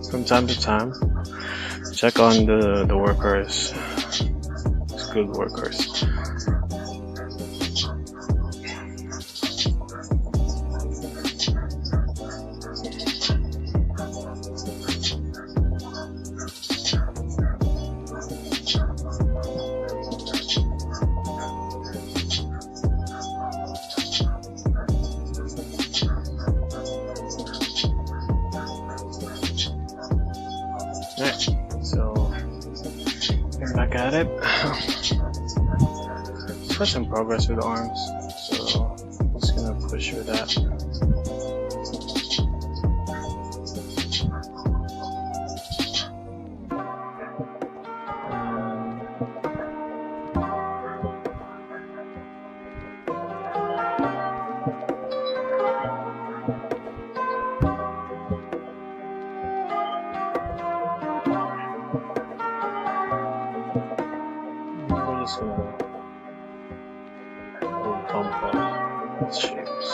Speaker 1: from time to time, check on the workers, skilled workers. Looking back at it, it's quite some progress with the arms, so I'm just gonna push with that. We're just gonna bump up these shapes.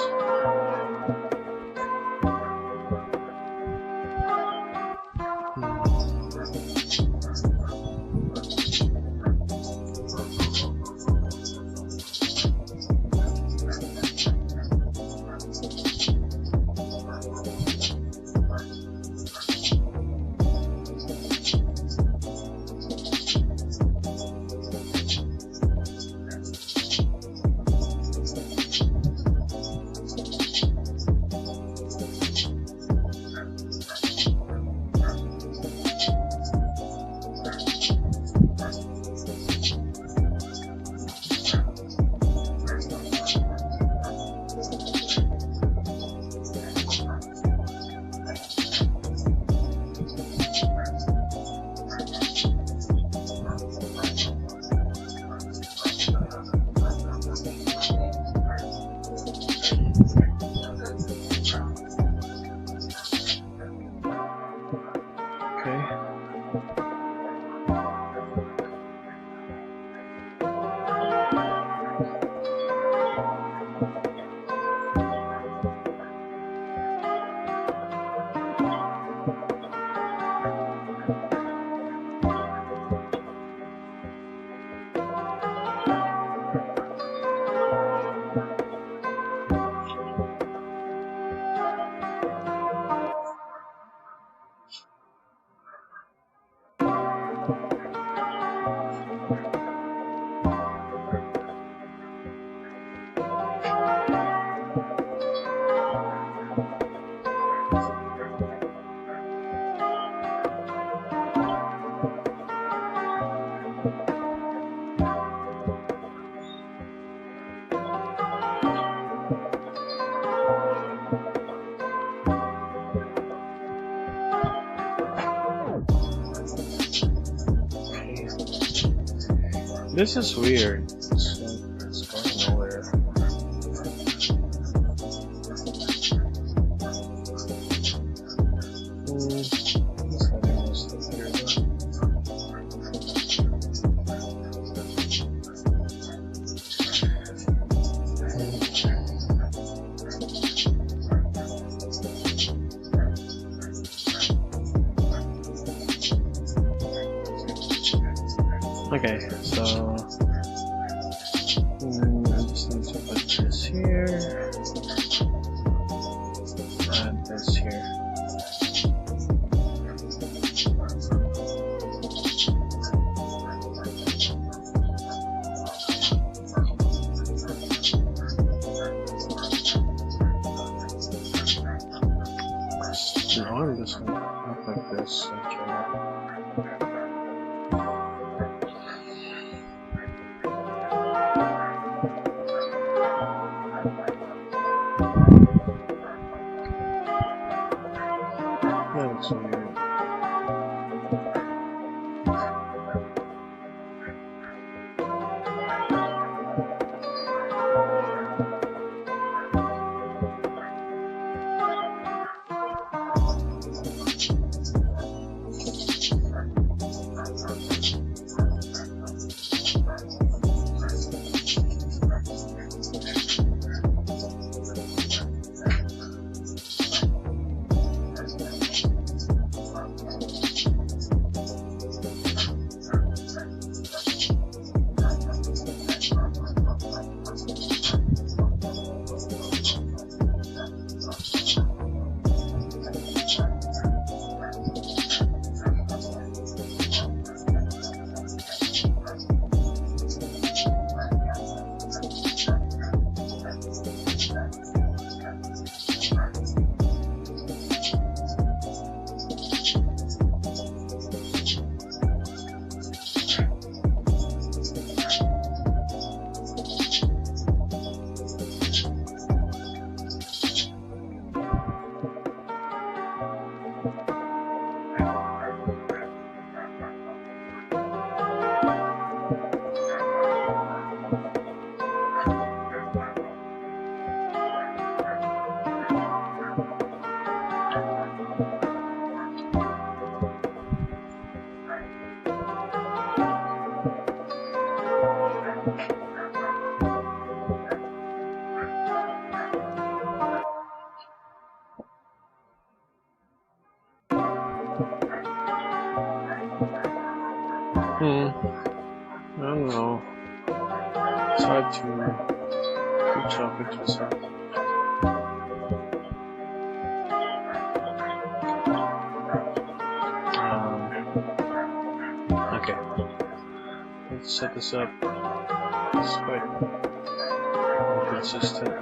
Speaker 1: This is weird. It's going nowhere. Okay, so I just need to put this here and this here. The arm doesn't look like this. I don't know. It's hard to keep talking to myself. Okay. Let's set this up. It's quite inconsistent.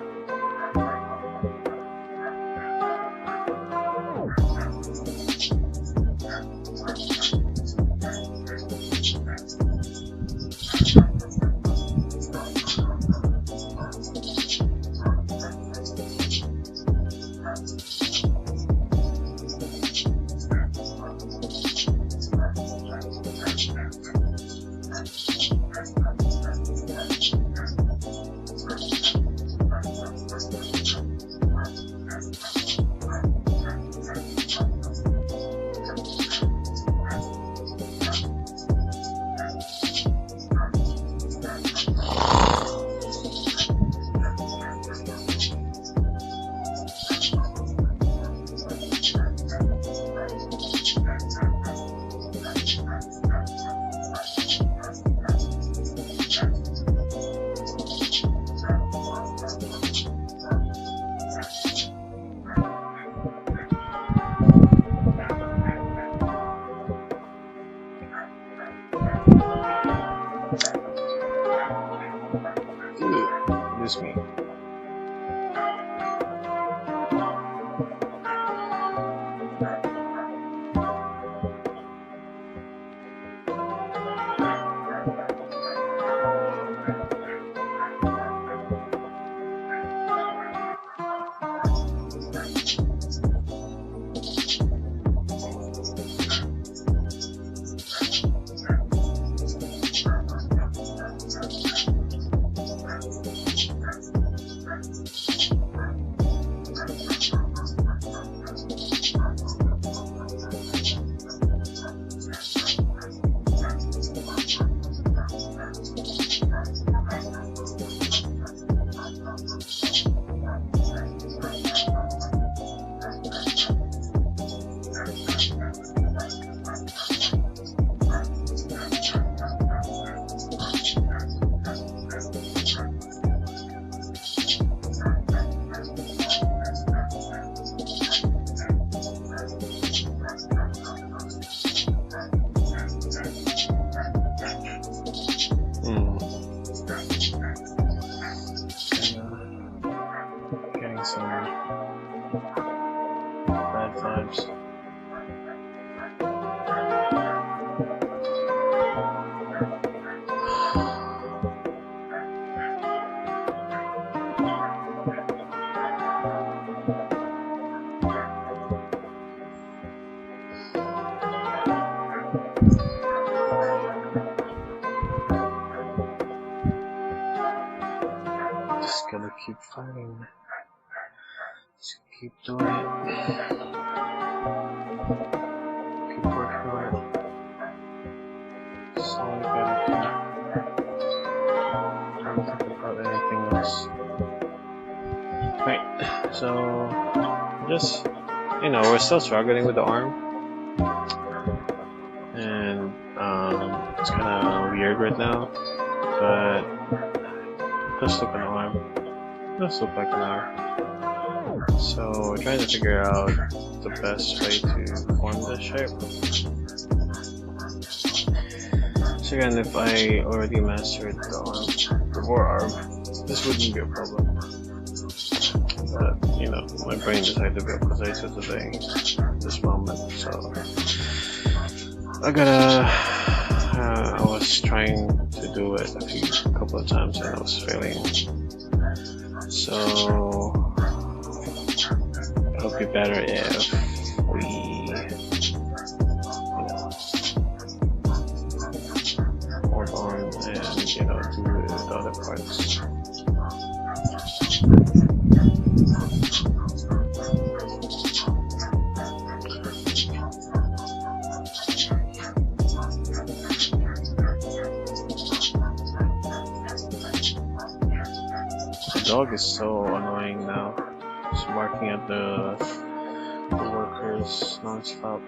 Speaker 1: This me. Getting some bad vibes. Just gotta keep fighting. Just keep doing it. Keep working on it. That's all I gotta do. Don't think about anything else. Right, so just, you know, we're still struggling with the arm. And it's kinda weird right now. But just look at an arm. Just look like an arm. So we're trying to figure out the best way to form this shape. So again, if I already mastered the arm, the forearm, this wouldn't be a problem. But you know, my brain decided to be precise with today, this moment. So I was trying to do it a couple of times and I was failing. So it would be better if we, you know, hold on and, you know, do the other parts. dog is so annoying now. Just barking at the workers non-stop.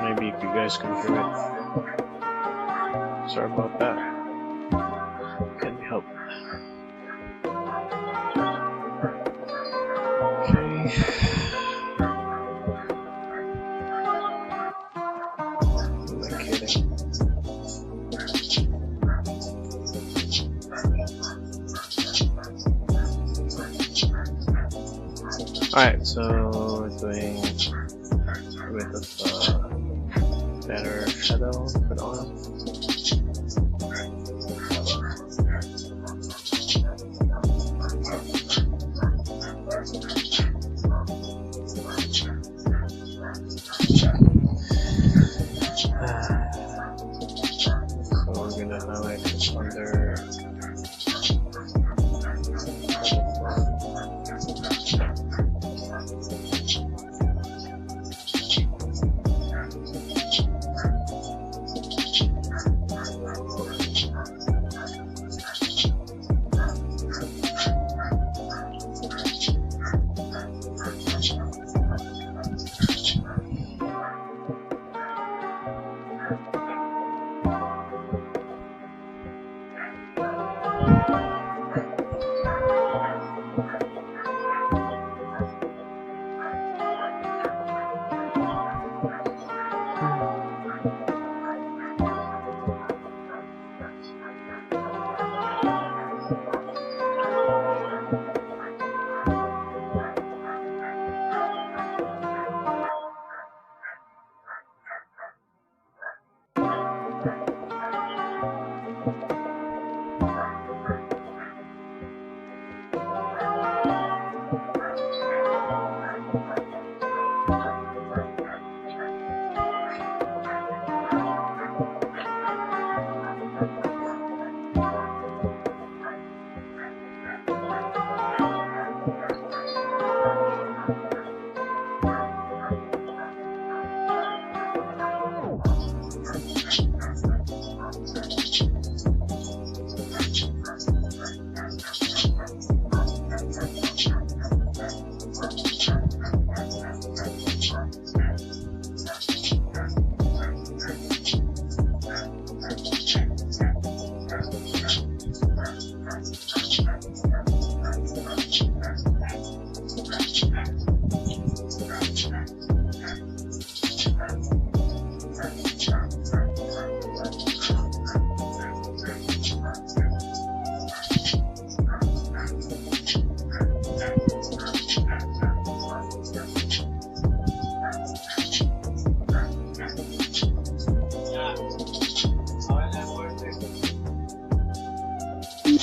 Speaker 1: Maybe you guys can hear it. Sorry about that. Can't help. Okay. I'm not kidding. Alright, so we're doing a bit of better shadow for the arm. So we're gonna highlight this under.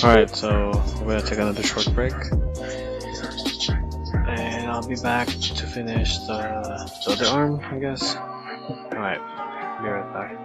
Speaker 1: Alright, so we're gonna take another short break. And I'll be back to finish the other arm, I guess. Alright, be right back.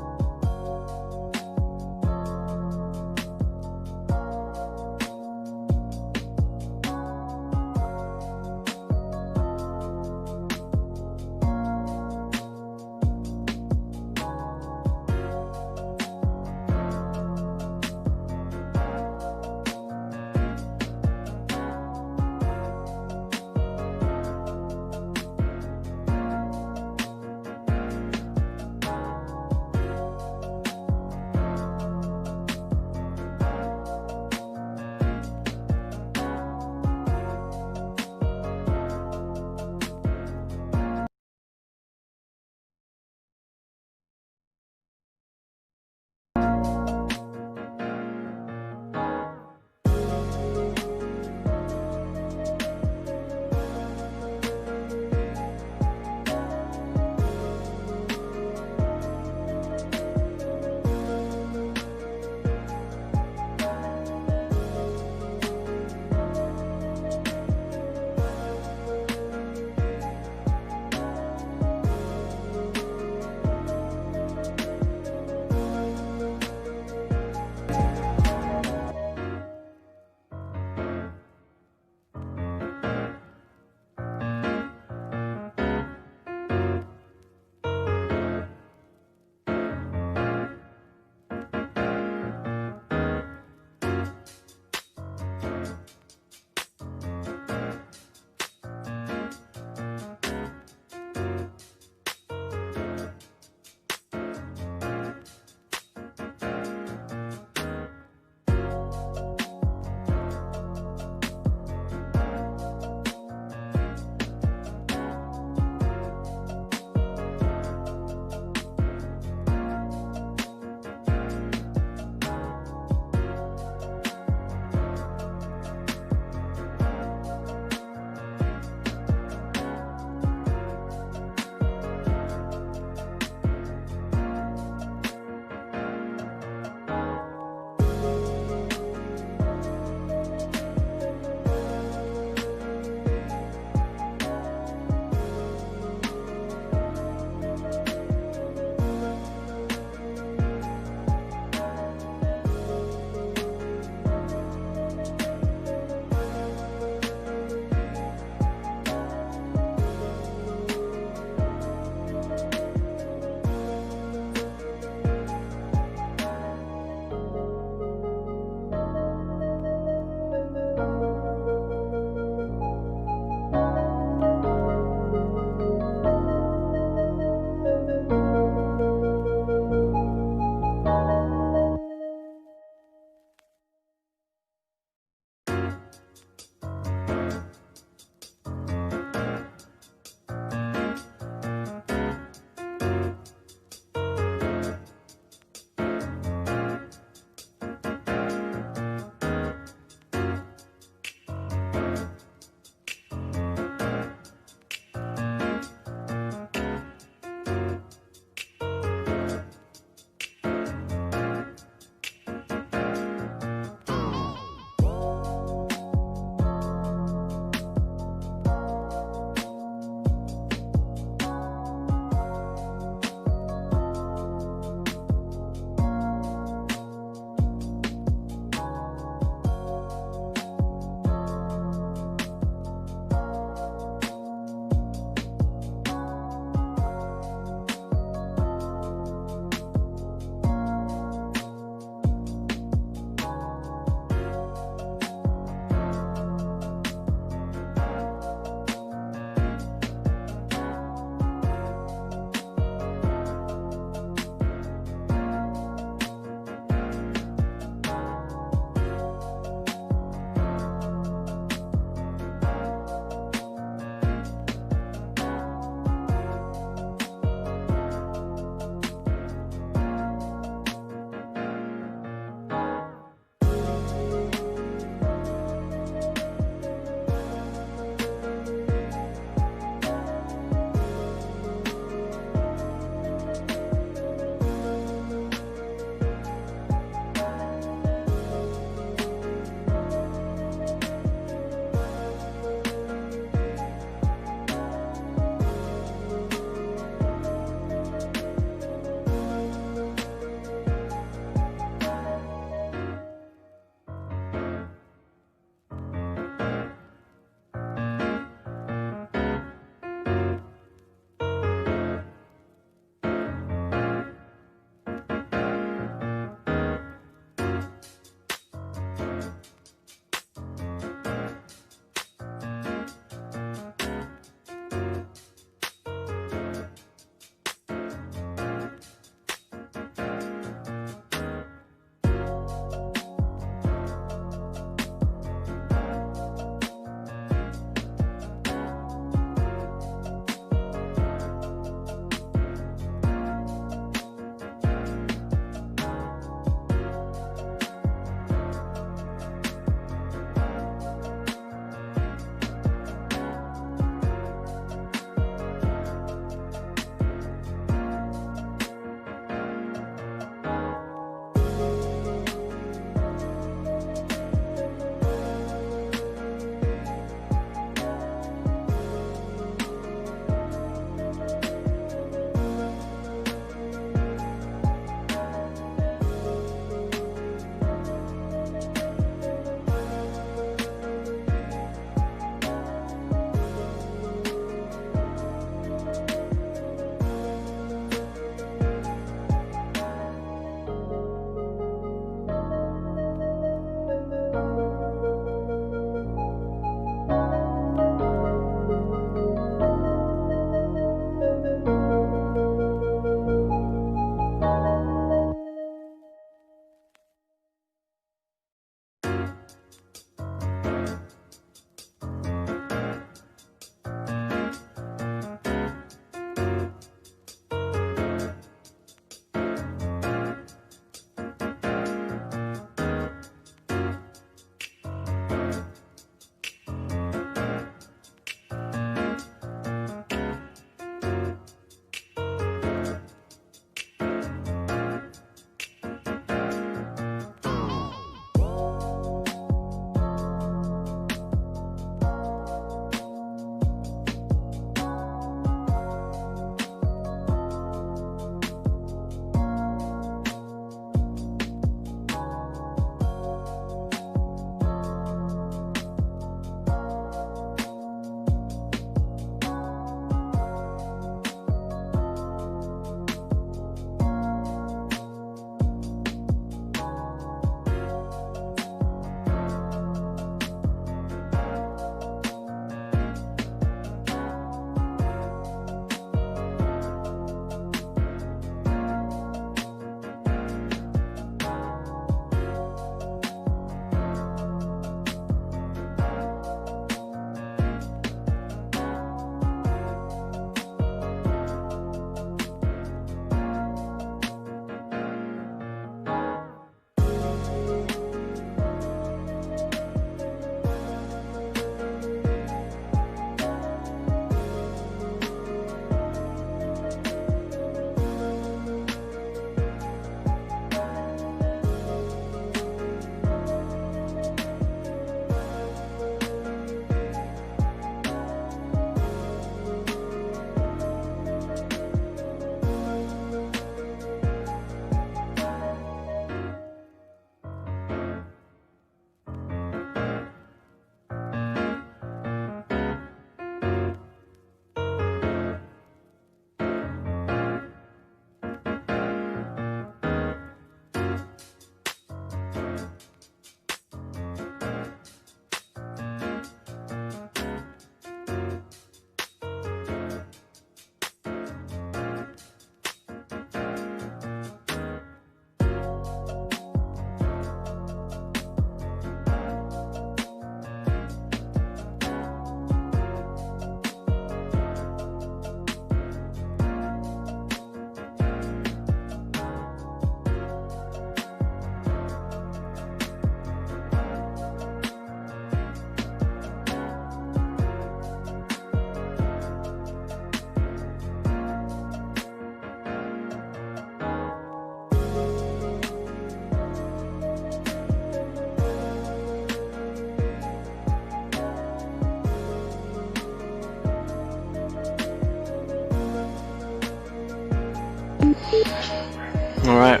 Speaker 1: Alright,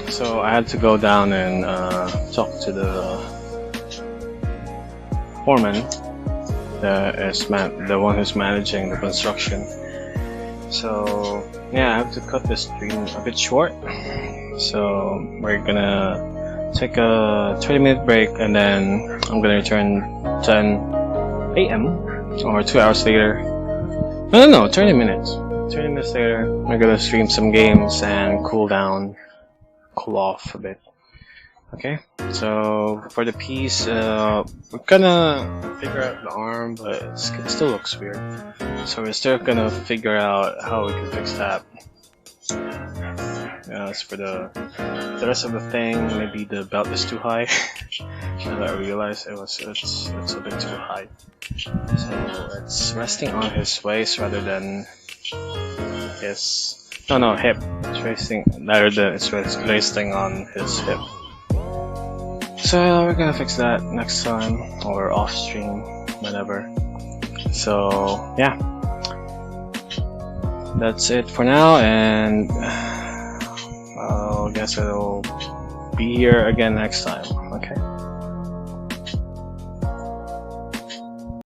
Speaker 1: so I had to go down and talk to the foreman, the one who's managing the construction. So yeah, I have to cut this stream a bit short. So we're gonna take a 20-minute break, and then I'm gonna return 10 a.m. or 2 hours later. No, 30 minutes. 30 minutes later, we're gonna stream some games and cool off a bit. Okay, so for the piece, we're gonna figure out the arm, but it still looks weird. So we're still gonna figure out how we can fix that. As for the rest of the thing, maybe the belt is too high. Now that I realized it's a bit too high. So it's resting on his waist rather than his hip. It's resting on his hip. So we're gonna fix that next time or off stream, whenever. So yeah, that's it for now, and I guess I'll be here again next time.